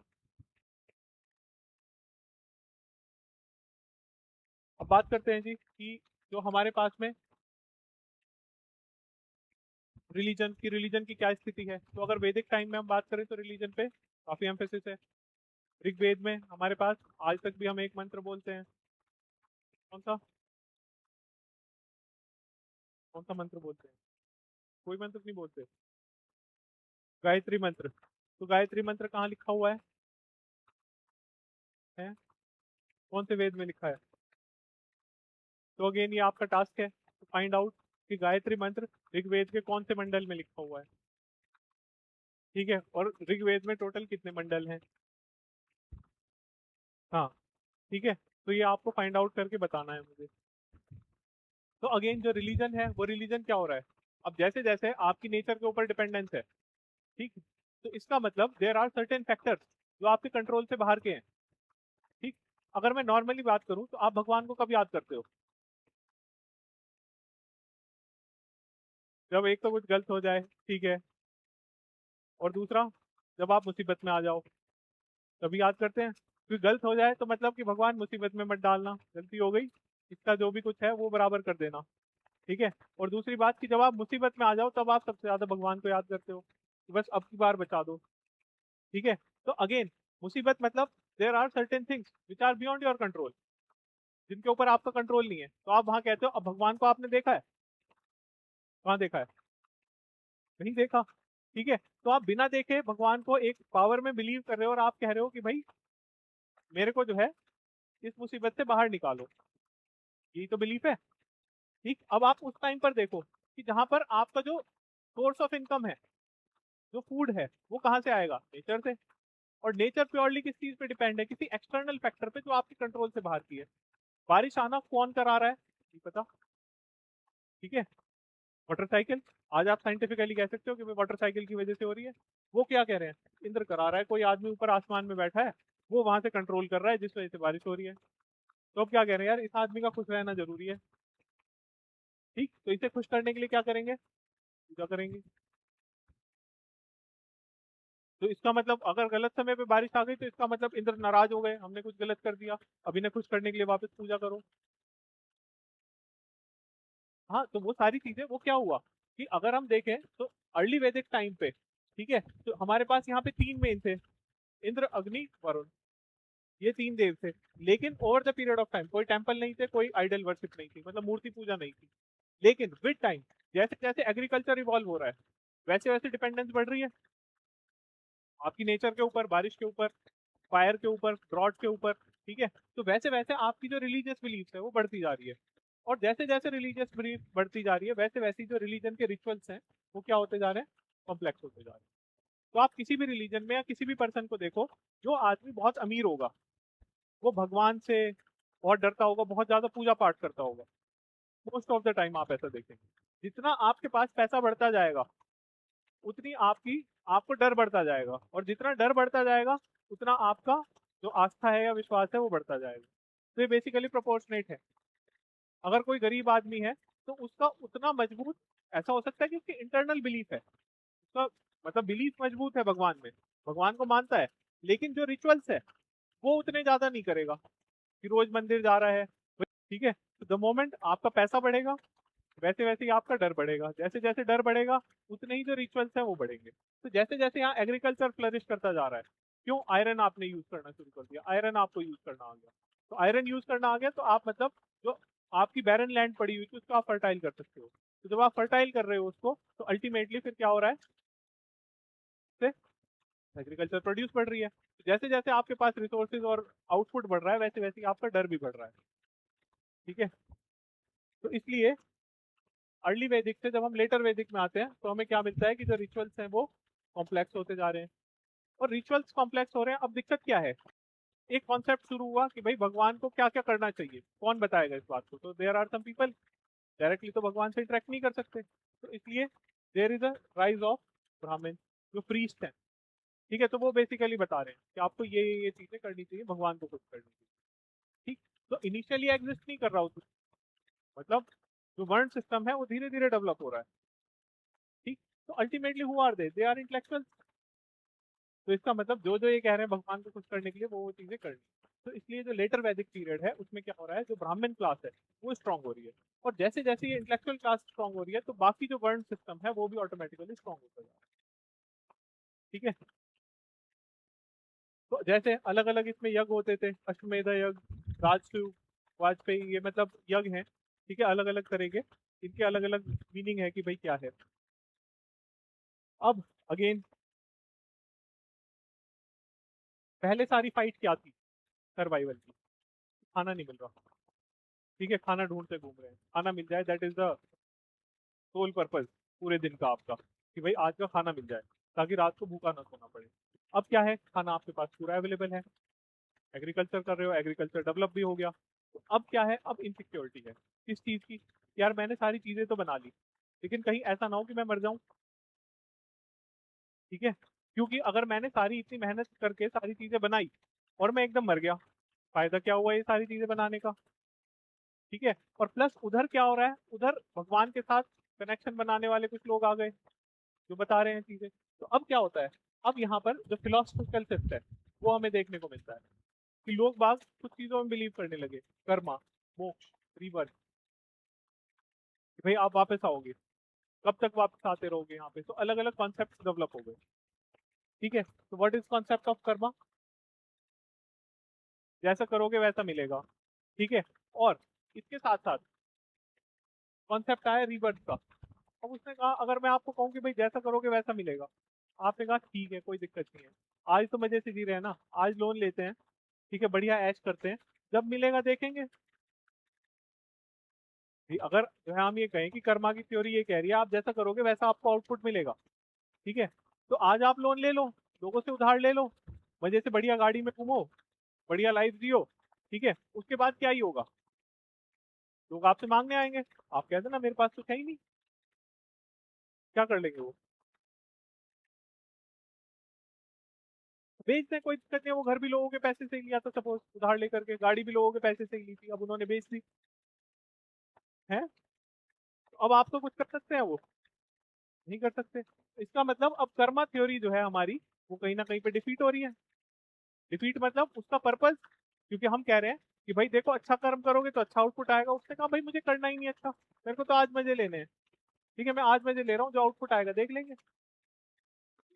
अब बात करते हैं जी कि जो हमारे पास में रिलीजन की क्या स्थिति है। तो अगर वैदिक टाइम में हम बात करें तो रिलीजन पे काफी एम्फेसिस है। ऋग्वेद में हमारे पास आज तक भी हम एक मंत्र बोलते हैं। कौन सा? कौन सा मंत्र बोलते हैं? कोई मंत्र नहीं बोलते। गायत्री मंत्र। तो गायत्री मंत्र कहाँ लिखा हुआ है? कौन से वेद में लिखा है? तो अगेन ये आपका टास्क है टू फाइंड आउट कि गायत्री मंत्र ऋग्वेद के कौन से मंडल में लिखा हुआ है। ठीक है, और ऋग्वेद में टोटल कितने मंडल हैं? हाँ, ठीक है, तो ये आपको फाइंड आउट करके बताना है मुझे। तो अगेन जो रिलीजन है वो रिलीजन क्या हो रहा है, अब जैसे जैसे आपकी नेचर के ऊपर डिपेंडेंस है। ठीक, तो इसका मतलब देर आर सर्टेन फैक्टर्स जो आपके कंट्रोल से बाहर के हैं। ठीक, अगर मैं नॉर्मली बात करूं तो आप भगवान को कब याद करते हो? जब एक तो कुछ गलत हो जाए, ठीक है, और दूसरा जब आप मुसीबत में आ जाओ तभी याद करते हैं। क्योंकि गलत हो जाए तो मतलब कि भगवान मुसीबत में मत डालना, गलती हो गई, इसका जो भी कुछ है वो बराबर कर देना। ठीक है, और दूसरी बात कि जब आप मुसीबत में आ जाओ तब आप सबसे ज्यादा भगवान को याद करते हो कि बस अब की बार बचा दो। ठीक है, तो अगेन मुसीबत मतलब there are certain things which are beyond your control, जिनके ऊपर आपका कंट्रोल नहीं है, तो आप वहां कहते हो अब भगवान को आपने देखा है? कहाँ देखा है? नहीं देखा। ठीक है, तो आप बिना देखे भगवान को एक पावर में बिलीव कर रहे हो और आप कह रहे हो कि भाई मेरे को जो है इस मुसीबत से बाहर निकालो, यही तो बिलीफ है। ठीक, अब आप उस टाइम पर देखो कि जहां पर आपका जो सोर्स ऑफ इनकम है, जो फूड है, वो कहाँ से आएगा? नेचर से। और नेचर प्योरली किस चीज पे डिपेंड है? किसी एक्सटर्नल फैक्टर पे जो आपके कंट्रोल से बाहर की है। बारिश आना कौन करा रहा है? नहीं पता। ठीक है, मोटरसाइकिल, आज आप साइंटिफिकली कह सकते हो कि मोटरसाइकिल की वजह से हो रही है। वो क्या कह रहे हैं? इंद्र करा रहा है, कोई आदमी ऊपर आसमान में बैठा है, वो वहां से कंट्रोल कर रहा है जिस वजह से बारिश हो रही है। तो अब क्या कह रहे हैं, यार इस आदमी का खुश रहना जरूरी है। ठीक, तो इसे खुश करने के लिए क्या करेंगे? पूजा करेंगे। तो इसका मतलब अगर गलत समय पे बारिश आ गई तो इसका मतलब इंद्र नाराज हो गए, हमने कुछ गलत कर दिया, अब इन्हें खुश करने के लिए वापस पूजा करो। हाँ, तो वो सारी चीजें, वो क्या हुआ कि अगर हम देखें तो अर्ली वैदिक टाइम पे, ठीक है, तो हमारे पास यहाँ पे तीन मेन थे, इंद्र, अग्नि, वरुण, ये तीन देव थे। लेकिन over the period of time कोई टेम्पल नहीं थे, कोई आइडल वर्शिप नहीं थी, मतलब मूर्ति पूजा नहीं थी। लेकिन विद टाइम जैसे जैसे एग्रीकल्चर इवॉल्व हो रहा है वैसे वैसे डिपेंडेंस बढ़ रही है आपकी नेचर के ऊपर, बारिश के ऊपर, फायर के ऊपर, ड्रॉट के ऊपर। ठीक है, तो वैसे वैसे आपकी जो रिलीजियस बिलीफ है वो बढ़ती जा रही है। और जैसे जैसे रिलीजियस बिलीफ बढ़ती जा रही है वैसे वैसे जो रिलीजन के रिचुअल्स हैं वो क्या होते जा रहे हैं? कॉम्प्लेक्स होते जा रहे हैं। तो आप किसी भी रिलीजन में या किसी भी पर्सन को देखो, जो आदमी बहुत अमीर होगा वो भगवान से बहुत डरता होगा, बहुत ज्यादा पूजा पाठ करता होगा। मोस्ट ऑफ द टाइम आप ऐसा देखेंगे। जितना आपके पास पैसा बढ़ता जाएगा उतनी आपकी आपको डर बढ़ता जाएगा, और जितना डर बढ़ता जाएगा उतना आपका जो आस्था है या विश्वास है वो बढ़ता जाएगा। तो ये बेसिकली प्रोपोर्शनेट है। अगर कोई गरीब आदमी है तो उसका उतना मजबूत ऐसा हो सकता है कि उसकी इंटरनल बिलीफ है, उसका मतलब बिलीफ मजबूत है भगवान में, भगवान को मानता है, लेकिन जो रिचुअल्स है वो उतने ज्यादा नहीं करेगा कि रोज मंदिर जा रहा है। ठीक है, तो द मोमेंट आपका पैसा बढ़ेगा वैसे वैसे ही आपका डर बढ़ेगा, जैसे जैसे डर बढ़ेगा उतने ही जो रिचुअल्स है वो बढ़ेंगे। तो जैसे जैसे यहाँ एग्रीकल्चर फ्लरिश करता जा रहा है, क्यों आयरन आपने यूज करना शुरू कर दिया, आयरन आपको यूज करना आ गया, तो आयरन यूज करना आ गया तो आप मतलब जो आपकी बैरन लैंड पड़ी हुई थी उसको आप फर्टाइल कर सकते हो। तो जब आप फर्टाइल कर रहे हो उसको तो अल्टीमेटली फिर क्या हो रहा है, एग्रीकल्चर प्रोड्यूस बढ़ रही है। तो जैसे जैसे आपके पास रिसोर्सेज और आउटपुट बढ़ रहा है वैसे वैसे ही आपका डर भी बढ़ रहा है। ठीक है, तो इसलिए अर्ली वैदिक से जब हम लेटर वैदिक में आते हैं तो हमें क्या मिलता है कि जो रिचुअल्स हैं वो कॉम्प्लेक्स होते जा रहे हैं, और रिचुअल्स कॉम्प्लेक्स हो रहे हैं। अब दिक्कत क्या है, एक कॉन्सेप्ट शुरू हुआ कि भाई भगवान को क्या क्या करना चाहिए, कौन बताएगा इस बात को, तो there are some people directly तो भगवान से इंटरेक्ट नहीं कर सकते, तो इसलिए there is a rise of Brahmin जो प्रीस्ट हैं। ठीक है, तो वो बेसिकली बता रहे हैं कि आपको ये चीजें करनी चाहिए, भगवान को कुछ करनी चाहिए। ठीक, तो इनिशियली एग्जिस्ट नहीं कर रहा हो, मतलब जो वर्ण सिस्टम है वो धीरे धीरे डेवलप हो रहा है। ठीक, तो ultimately who are they are intellectual. तो इसका मतलब जो जो ये कह रहे हैं भगवान को खुश करने के लिए वो चीजें करनी। तो इसलिए जो लेटर वैदिक पीरियड है उसमें क्या हो रहा है, जो ब्राह्मण क्लास है वो स्ट्रांग हो रही है, और जैसे जैसे ये इंटेलेक्चुअल क्लास स्ट्रांग हो रही है तो बाकी जो वर्ण सिस्टम है वो भी ऑटोमेटिकली स्ट्रांग होता जा रहा है। ठीक है, तो जैसे अलग अलग इसमें यज्ञ होते थे, अश्वमेध यज्ञ, राजसूय, वाजपेयी, ये मतलब यज्ञ हैं। ठीक है, अलग अलग तरह के, इनके अलग अलग मीनिंग है कि भाई क्या है। अब अगेन पहले सारी फाइट क्या थी, सर्वाइवल की, खाना नहीं मिल रहा। ठीक है, खाना ढूंढते घूम रहे हैं, खाना मिल जाए that is the sole purpose पूरे दिन का आपका, कि भाई आज का खाना मिल जाए ताकि रात को भूखा ना सोना पड़े। अब क्या है, खाना आपके पास पूरा अवेलेबल है, एग्रीकल्चर कर रहे हो, एग्रीकल्चर डेवलप भी हो गया। तो अब क्या है, अब इनसिक्योरिटी है किस चीज की, यार मैंने सारी चीजें तो बना ली लेकिन कहीं ऐसा ना हो कि मैं मर जाऊं। ठीक है, क्योंकि अगर मैंने सारी इतनी मेहनत करके सारी चीजें बनाई और मैं एकदम मर गया, फायदा क्या हुआ ये सारी चीजें बनाने का। ठीक है, और प्लस उधर क्या हो रहा है, उधर भगवान के साथ कनेक्शन बनाने वाले कुछ लोग आ गए जो बता रहे हैं चीजें। तो अब क्या होता है, अब यहाँ पर जो फिलोसफिकल शिफ्ट है वो हमें देखने को मिलता है कि लोग बाग कुछ चीजों में बिलीव करने लगे, कर्मा, मोक्ष, रीबर्थ, कि भाई आप वापस आओगे, कब तक वापस आते रहोगे यहाँ पे, तो अलग अलग कॉन्सेप्ट डेवलप हो गए। ठीक है, तो what is concept of Karma, जैसा करोगे वैसा मिलेगा। ठीक है, और इसके साथ साथ कॉन्सेप्ट आया रीबर्थ का। अब उसने कहा अगर मैं आपको कहूँ कि भाई जैसा करोगे वैसा मिलेगा, आपने कहा ठीक है कोई दिक्कत नहीं है, आज तो मजे से जी रहे हैं ना, आज लोन लेते हैं, ठीक है बढ़िया ऐश करते हैं, जब मिलेगा देखेंगे। अगर जो है हम ये कहें कि कर्मा की थ्योरी ये कह रही है आप जैसा करोगे वैसा आपको आउटपुट मिलेगा, ठीक है, तो आज आप लोन ले लो, लोगों से उधार ले लो, मजे से बढ़िया गाड़ी में घूमो, बढ़िया लाइफ जियो। ठीक है, उसके बाद क्या ही होगा, लोग आपसे मांगने आएंगे, आप कह देना मेरे पास कुछ है ही नहीं, क्या कर लेंगे वो, बेच दें कोई दिक्कत नहीं है, वो घर भी लोगों के पैसे से ही लिया था सपोज उधार लेकर के, गाड़ी भी लोगों के पैसे से ही ली थी, अब उन्होंने बेच दी है, तो अब आप तो कुछ कर सकते हैं वो नहीं कर सकते। इसका मतलब अब कर्मा थ्योरी जो है हमारी वो कहीं ना कहीं पे डिफीट हो रही है। डिफीट मतलब उसका पर्पस, क्योंकि हम कह रहे हैं कि भाई देखो अच्छा कर्म करोगे तो अच्छा आउटपुट आएगा, उसने कहा भाई मुझे करना ही नहीं अच्छा, मेरे को तो आज मजे लेने हैं, ठीक है मैं आज मजे ले रहा हूँ, जो आउटपुट आएगा देख लेंगे।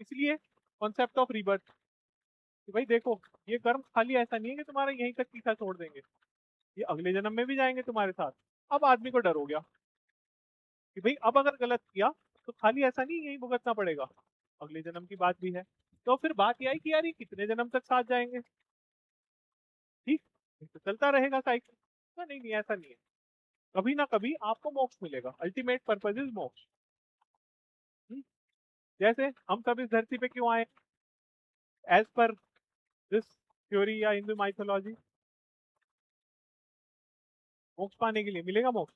इसलिए कॉन्सेप्ट ऑफ रिबर्थ, कि भाई देखो ये कर्म खाली ऐसा नहीं है कि तुम्हारा यहीं तक पीछा छोड़ देंगे, ये अगले जन्म में भी जाएंगे तुम्हारे साथ। अब आदमी को डर हो गया कि भाई अब अगर गलत किया तो खाली ऐसा नहीं यही भुगतना पड़ेगा, अगले जन्म की बात भी है। तो फिर बात यह आई कि यार ये कितने जन्म तक साथ जाएंगे, ठीक, ये तो चलता रहेगा साइकिल। नहीं नहीं ऐसा नहीं है, कभी ना कभी आपको मोक्ष मिलेगा, अल्टीमेट पर्पज इज मोक्ष। हम्म, जैसे हम सब इस धरती पे क्यों आए, एज पर दिस थ्योरी या हिंदू माइथोलॉजी, मोक्ष पाने के लिए, मिलेगा मोक्ष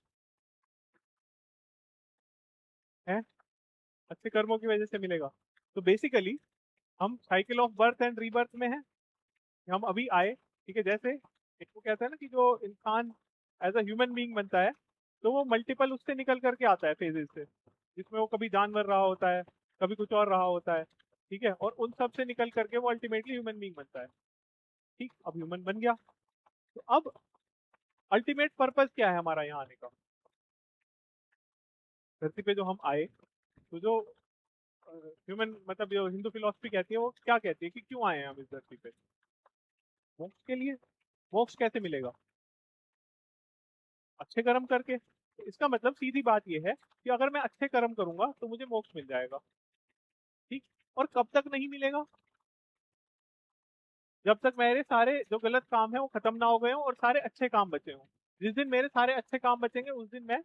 है, अच्छे कर्मों की वजह से मिलेगा। तो बेसिकली हम cycle of birth and rebirth में है, हम अभी आए, ठीक है, जैसे इसको कहते हैं ना कि जो इंसान एज अ ह्यूमन बीइंग बनता है तो वो मल्टीपल उससे निकल करके आता है फेजेस से। जिसमें वो कभी जानवर रहा होता है, कभी कुछ और रहा होता है, ठीक है, और उन सब से निकल करके वो अल्टीमेटली ह्यूमन बीइंग बनता है। ठीक, अब ह्यूमन बन गया, तो अब अल्टीमेट पर्पस क्या है हमारा यहाँ आने का? धरती पे जो हम आए, तो जो ह्यूमन मतलब जो हिंदू फिलोसफी कहती है, वो क्या कहती है कि क्यों आए हैं हम इस धरती पे? मोक्ष के लिए। मोक्ष कैसे मिलेगा? अच्छे कर्म करके। तो इसका मतलब सीधी बात यह है कि अगर मैं अच्छे कर्म करूंगा तो मुझे मोक्ष मिल जाएगा। ठीक, और कब तक नहीं मिलेगा? जब तक मेरे सारे जो गलत काम है वो खत्म ना हो गए हों और सारे अच्छे काम बचे हों। जिस दिन मेरे सारे अच्छे काम बचेंगे उस दिन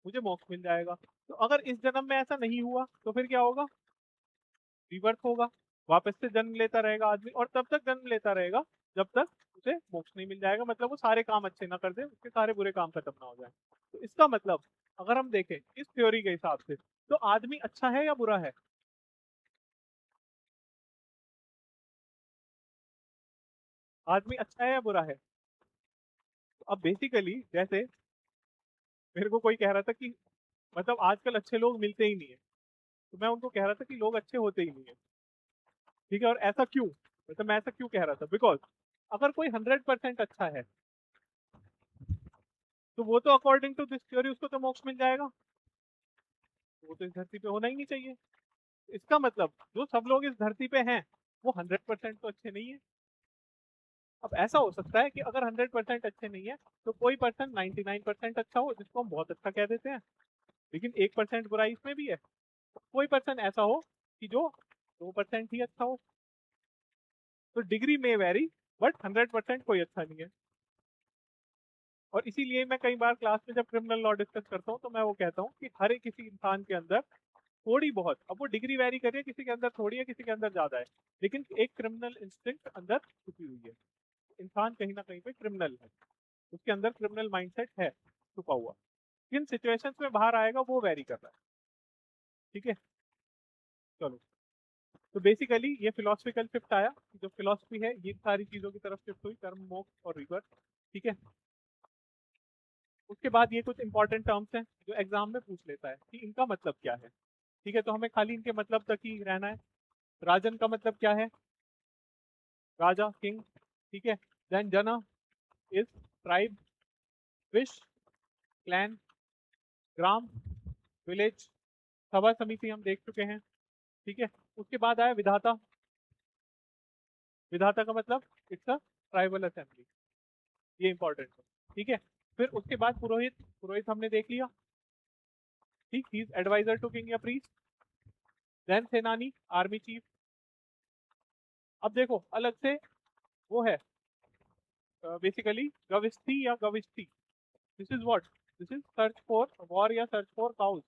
मुझे मोक्ष मिल जाएगा। तो अगर इस जन्म में ऐसा नहीं हुआ तो फिर क्या होगा? रिबर्थ होगा, वापस से जन्म लेता रहेगा आदमी, और तब तक जन्म लेता रहेगा जब तक उसे मोक्ष नहीं मिल जाएगा, मतलब वो सारे काम अच्छे ना कर दे, उसके सारे बुरे काम खत्म ना हो जाए। तो इसका मतलब अगर हम देखें इस थ्योरी के हिसाब से, तो आदमी अच्छा है या बुरा है? आदमी अच्छा है या बुरा है? तो अब बेसिकली जैसे मेरे को कोई कह रहा था कि मतलब आजकल अच्छे लोग मिलते ही नहीं है, तो मैं उनको कह रहा था कि लोग अच्छे होते ही नहीं है। ठीक है, और ऐसा क्यों? मतलब मैं ऐसा क्यों कह रहा था, बिकॉज अगर कोई 100% अच्छा है, तो वो तो अकॉर्डिंग टू दिस थ्योरी उसको तो मोक्ष मिल जाएगा। तो वो तो इस धरती पे होना ही नहीं चाहिए। इसका मतलब जो सब लोग इस धरती पे हैं वो 100% तो अच्छे नहीं है। अब ऐसा हो सकता है कि अगर 100% अच्छे नहीं है, तो कोई पर्सन 99% अच्छा हो जिसको हम बहुत अच्छा कह देते हैं, लेकिन 1% बुराई इसमें भी है। कोई पर्सन ऐसा हो कि जो 2% ही अच्छा हो। तो डिग्री में वेरी, बट 100% कोई अच्छा नहीं है। और इसीलिए मैं कई बार क्लास में जब क्रिमिनल लॉ डिस्कस करता हूँ तो मैं वो कहता हूँ कि हर एक किसी इंसान के अंदर थोड़ी बहुत, अब वो डिग्री वेरी कर रही है, किसी के अंदर थोड़ी है, किसी के अंदर ज्यादा है, लेकिन एक क्रिमिनल इंस्टिंक्ट अंदर छुपी हुई है। इंसान कहीं ना कहीं पे क्रिमिनल है, उसके अंदर क्रिमिनल माइंडसेट है छुपा हुआ। किन सिचुएशंस में बाहर आएगा वो वेरी कर रहा है। ठीक है, चलो। तो बेसिकली ये फिलोसफिकल शिफ्ट आया, जो फिलोसफी है ये सारी चीजों की तरफ शिफ्ट हुई, कर्म, मोक्ष और रिवर्स। ठीक है, उसके बाद ये कुछ इंपॉर्टेंट टर्म्स हैं जो एग्जाम में पूछ लेता है कि इनका मतलब क्या है। ठीक है, तो हमें खाली इनके मतलब तक ही रहना है। राजन का मतलब क्या है? राजा, किंग। ठीक है, देन जना is tribe, wish clan, gram village, सभा समिति हम देख चुके हैं। ठीक है, उसके बाद आया विधाता। विधाता का मतलब इट्स अ ट्राइबल असेंबली, ये इंपॉर्टेंट है। ठीक है, फिर उसके बाद पुरोहित। पुरोहित हमने देख लिया। ठीक, he is advisor to king या priest. Then senani, army chief. अब देखो अलग से वो है बेसिकली गविस्थी या गविस्थी। This is what? This is search for war या सर्च फॉर काउज।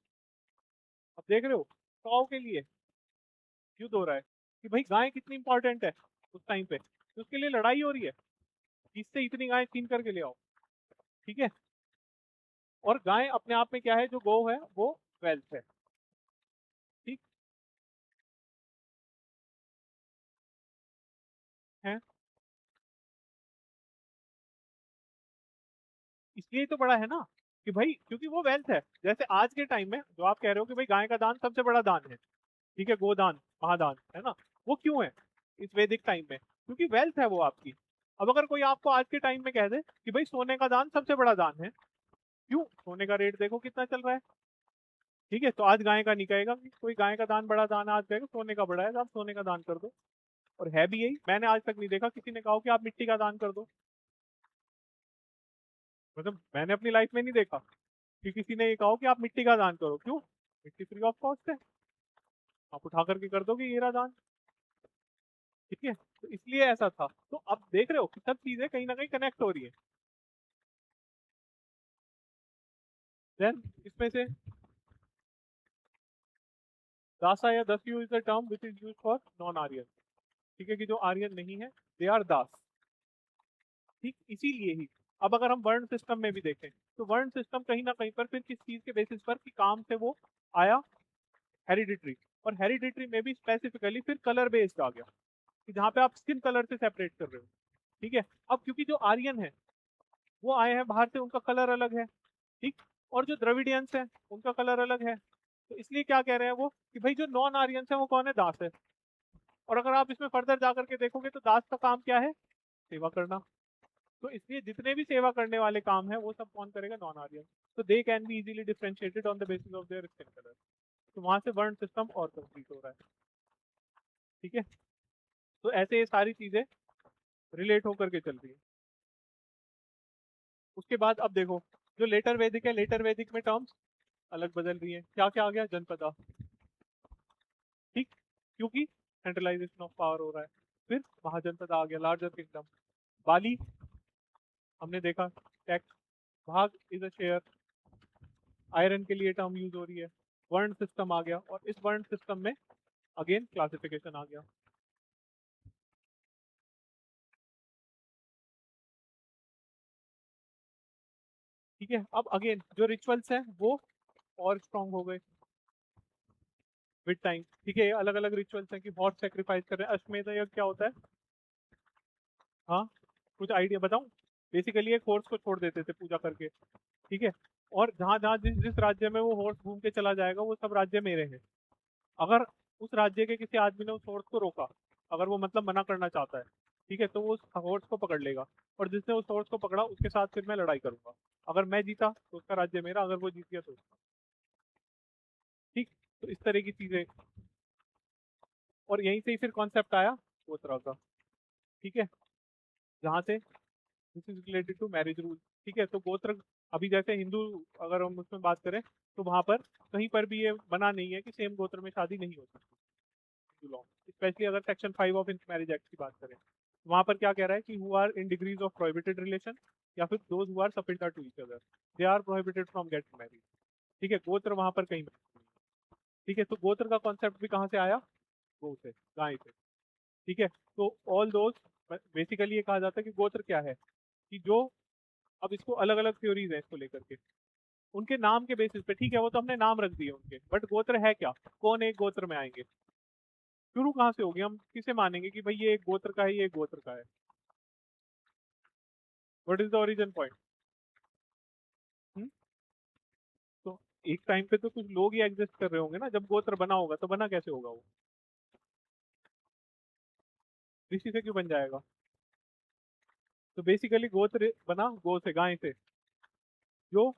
अब देख रहे हो काउ के लिए युद्ध हो रहा है कि भाई गाय कितनी इंपॉर्टेंट है उस टाइम पे, तो उसके लिए लड़ाई हो रही है, इससे इतनी गाय छीन करके ले आओ। ठीक है, और गाय अपने आप में क्या है? जो गौ है वो वेल्थ है। ठीक है, इसलिए तो बड़ा है ना कि भाई क्योंकि वो वेल्थ है। जैसे आज के टाइम में जो आप कह रहे हो कि भाई गाय का दान सबसे बड़ा दान है, ठीक है, गोदान महादान है ना, वो क्यों है इस वैदिक टाइम में? क्योंकि वेल्थ है वो आपकी। अब अगर कोई आपको आज के टाइम में कह दे कि भाई सोने का दान सबसे बड़ा दान है, क्यों? सोने का रेट देखो कितना चल रहा है। ठीक है, तो आज गाय का नहीं कहेगा कि कोई गाय का दान बड़ा दान, आज कहेगा सोने का बड़ा है तो आप सोने का दान कर दो। और है भी यही, मैंने आज तक नहीं देखा किसी ने कहा कि आप मिट्टी का दान कर दो। मतलब मैंने अपनी लाइफ में नहीं देखा कि किसी ने ये कहा कि आप मिट्टी का दान करो। क्यों? मिट्टी फ्री ऑफ कॉस्ट है, आप उठा करके कर दोगे ये रहा दान। ठीक है, तो इसलिए ऐसा था। तो अब देख रहे हो कि सब चीजें कहीं ना कहीं कनेक्ट हो रही है। देन इसमें से दासा या dasyu is the term which is use for non Aryan. ठीक है, कि जो आर्यन नहीं है दे आर दास। ठीक, इसीलिए ही अब अगर हम वर्ण सिस्टम में भी देखें, तो वर्ण सिस्टम कहीं ना कहीं पर फिर किस चीज के बेसिस पर कि काम से वो आया? हेरिडिटरी। और हेरिडिटरी में भी स्पेसिफिकली फिर कलर बेस्ड आ गया कि जहाँ पे आप स्किन कलर से सेपरेट कर रहे हो। ठीक है, अब क्योंकि जो आर्यन है वो आए हैं बाहर से, उनका कलर अलग है। ठीक, और जो द्रविडियंस है उनका कलर अलग है। तो इसलिए क्या कह रहे हैं वो कि भाई जो नॉन आर्यन है वो कौन है, दास है। और अगर आप इसमें फर्दर जा करके देखोगे तो दास का काम क्या है, सेवा करना। तो इसलिए जितने भी सेवा करने वाले काम है वो सब कौन करेगा, नॉन आर्यन। तो they can be easily differentiated on the basis of their skin colour. तो वहां से वर्ण सिस्टम और कंप्लीट हो रहा है। ठीक है, तो ऐसे ये सारी चीजें रिलेट होकर के चल रही है। उसके बाद अब देखो, जो लेटर वैदिक है, लेटर वैदिक में टर्म्स अलग बदल रही है। क्या क्या आ गया, जनपदा, ठीक, क्योंकि सेंट्रलाइजेशन ऑफ पावर हो रहा है। फिर महाजनपद आ गया, लार्जर किंगडम। बाली हमने देखा, टैक्स। भाग इज अ शेयर, आयरन के लिए टर्म यूज हो रही है। वर्ण सिस्टम आ गया, और इस वर्ण सिस्टम में अगेन क्लासिफिकेशन आ गया। ठीक है, अब अगेन जो रिचुअल्स हैं वो और स्ट्रांग हो गए विद टाइम। ठीक है, अलग अलग रिचुअल्स हैं कि हॉर्स सेक्रीफाइस कर रहे हैं। अश्वमेध यज्ञ क्या होता है, हाँ, कुछ आइडिया बताऊं। बेसिकली एक हॉर्स को छोड़ देते थे पूजा करके, ठीक है, और जहां जहां जिस जिस राज्य में वो हॉर्स घूम के चला जाएगा वो सब राज्य मेरे हैं। अगर उस राज्य के किसी आदमी ने उस हॉर्स को रोका, अगर वो मतलब मना करना चाहता है, ठीक है, तो वो उस हॉर्स को पकड़ लेगा, और जिसने उस हॉर्स को पकड़ा उसके साथ फिर मैं लड़ाई करूंगा। अगर मैं जीता तो उसका राज्य मेरा, अगर वो जीत गया तो उसका। ठीक, तो इस तरह की चीजें, और यहीं से ही फिर कॉन्सेप्ट आया गोत्रा का। ठीक है, जहाँ से this is related to marriage rule. ठीक है, तो गोत्र, अभी जैसे हिंदू, अगर हम उसमें बात करें तो वहां पर कहीं पर भी ये बना नहीं है कि सेम गोत्र में शादी नहीं हो सकती हिंदू लॉ। स्पेशली अगर section 5 of inter marriage act की बात करें, वहां पर क्या कह रहा है कि who are in degrees of prohibited relation, या फिर those who are sapinda to each other, they are prohibited from getting married. ठीक है, गोत्र वहां पर कहीं नहीं है। ठीक है, तो गोत्र का कॉन्सेप्ट भी कहाँ से आया, गौ से, गाय से। ठीक है, तो ऑल दोज, बेसिकली ये कहा जाता है कि गोत्र क्या है, कि जो, अब इसको अलग अलग थ्योरीज है इसको लेकर के, उनके नाम के बेसिस पे। ठीक है, वो तो हमने नाम रख दिए उनके, बट गोत्र है क्या, कौन एक गोत्र में आएंगे, शुरू कहाँ से होगी, हम किसे मानेंगे कि भाई ये एक गोत्र का है, ये एक गोत्र का है। What is the origin point. तो एक टाइम पे तो कुछ लोग ही एग्जिस्ट कर रहे होंगे ना, जब गोत्र बना होगा तो बना कैसे होगा वो, ऋषि से क्यों बन जाएगा। तो बेसिकली गोत्र बना गो से, गाय से, जो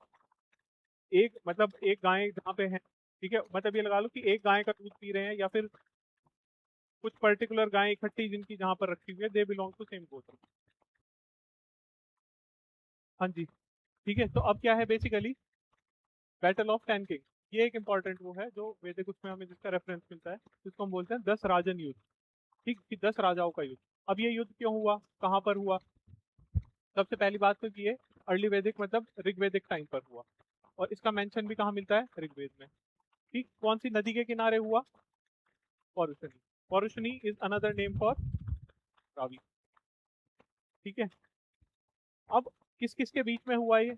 एक, मतलब एक गाय जहाँ पे है, ठीक है, मतलब ये लगा लो कि एक गाय का दूध पी रहे हैं, या फिर कुछ पर्टिकुलर गाय इकट्ठी जिनकी जहाँ पर रखी हुई है, दे बिलोंग टू सेम गोत्र। हाँ जी, ठीक है, तो अब क्या है basically, battle of ten king, ये एक इंपॉर्टेंट वो है जो वैदिक उसमें हमें जिसका रेफरेंस मिलता है, जिसको हम बोलते हैं 10 राजन युद्ध। ठीक, कि 10 राजाओं का युद्ध। अब ये युद्ध क्यों हुआ, कहाँ पर हुआ, सबसे पहली बात तो ये अर्ली वैदिक मतलब ऋग्वैदिक टाइम पर हुआ, और इसका मेंशन भी कहाँ मिलता है, ऋग्वेद में। ठीक, कौन सी नदी के किनारे हुआ, Parushni. Parushni is another name for Ravi. ठीक है, अब किस किस के बीच में हुआ ये,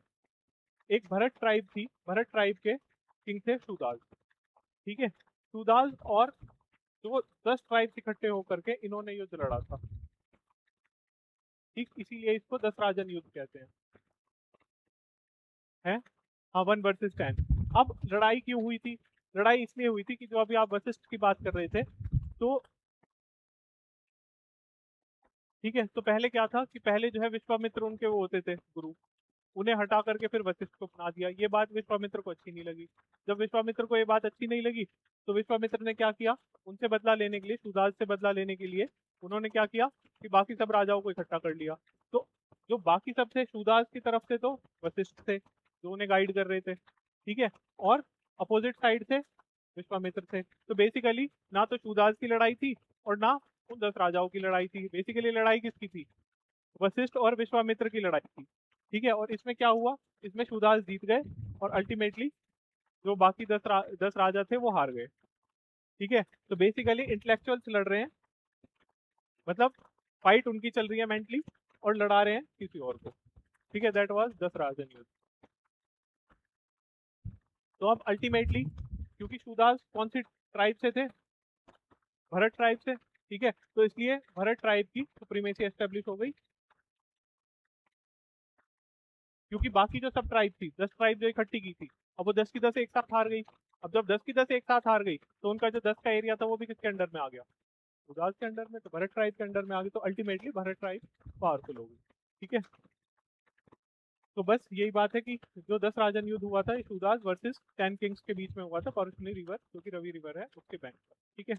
एक भरत ट्राइब थी, भरत ट्राइब के किंग थे सुदाल। ठीक है, सुदाल और जो 10 ट्राइब इकट्ठे होकर के इन्होंने युद्ध लड़ा था। ठीक, इसीलिए इसको 10 राजन युद्ध कहते हैं। हाँ, 1 वर्सेस 10। अब लड़ाई क्यों हुई थी, लड़ाई इसलिए हुई थी कि जो अभी आप वशिष्ठ की बात कर रहे थे, तो ठीक है, तो पहले क्या था कि पहले जो है विश्वामित्र उनके वो होते थे गुरु, उन्हें हटा करके फिर वशिष्ठ को बना दिया। ये बात विश्वामित्र को अच्छी नहीं लगी। जब विश्वामित्र को ये बात अच्छी नहीं लगी, तो विश्वामित्र ने क्या किया, उनसे बदला लेने के लिए, सुदास से बदला लेने के लिए, उन्होंने क्या किया कि बाकी सब राजाओं को इकट्ठा कर लिया। तो जो बाकी सब थे सुदास की तरफ से तो वशिष्ठ थे जो उन्हें गाइड कर रहे थे, ठीक है, और अपोजिट साइड से विश्वामित्र थे। तो बेसिकली ना तो सुदास की लड़ाई थी और ना उन 10 राजाओं की लड़ाई थी। बेसिकली लड़ाई किसकी थी, वशिष्ठ और विश्वामित्र की लड़ाई थी। ठीक है, और इसमें क्या हुआ, इसमें सुदास जीत गए, और अल्टीमेटली जो बाकी 10 राजा थे वो हार गए। ठीक है, तो बेसिकली इंटेलेक्चुअल्स लड़ रहे हैं, मतलब फाइट उनकी चल रही है मेंटली, और लड़ा रहे हैं किसी और को। ठीक है, दैट वाज 10 राजन युद्ध। तो अब अल्टीमेटली, क्योंकि सुदास कौन सी ट्राइब से थे, भरत ट्राइब से, ठीक है, तो इसलिए भरत ट्राइब की सुप्रीमेसी एस्टेब्लिश हो गई। क्योंकि बाकी जो सब ट्राइब थी, 10 ट्राइब जो इकट्ठी की थी, अब वो 10 की 10 एक साथ हार गई। अब जब 10 की 10 एक साथ हार गई तो उनका जो 10 का एरिया था वो भी किसके अंडर में आ गया, उदास के अंडर में, तो भरत ट्राइब के अंडर में आ गई, तो अल्टीमेटली भरत ट्राइब पावरफुल हो गई। ठीक है, तो बस यही बात है कि जो 10 राजन युद्ध हुआ था इस उदास वर्सेस 10 किंग्स के बीच में हुआ था, पॉरुषणी रिवर जो कि रवि रिवर है उसके बैंक पर। ठीक है।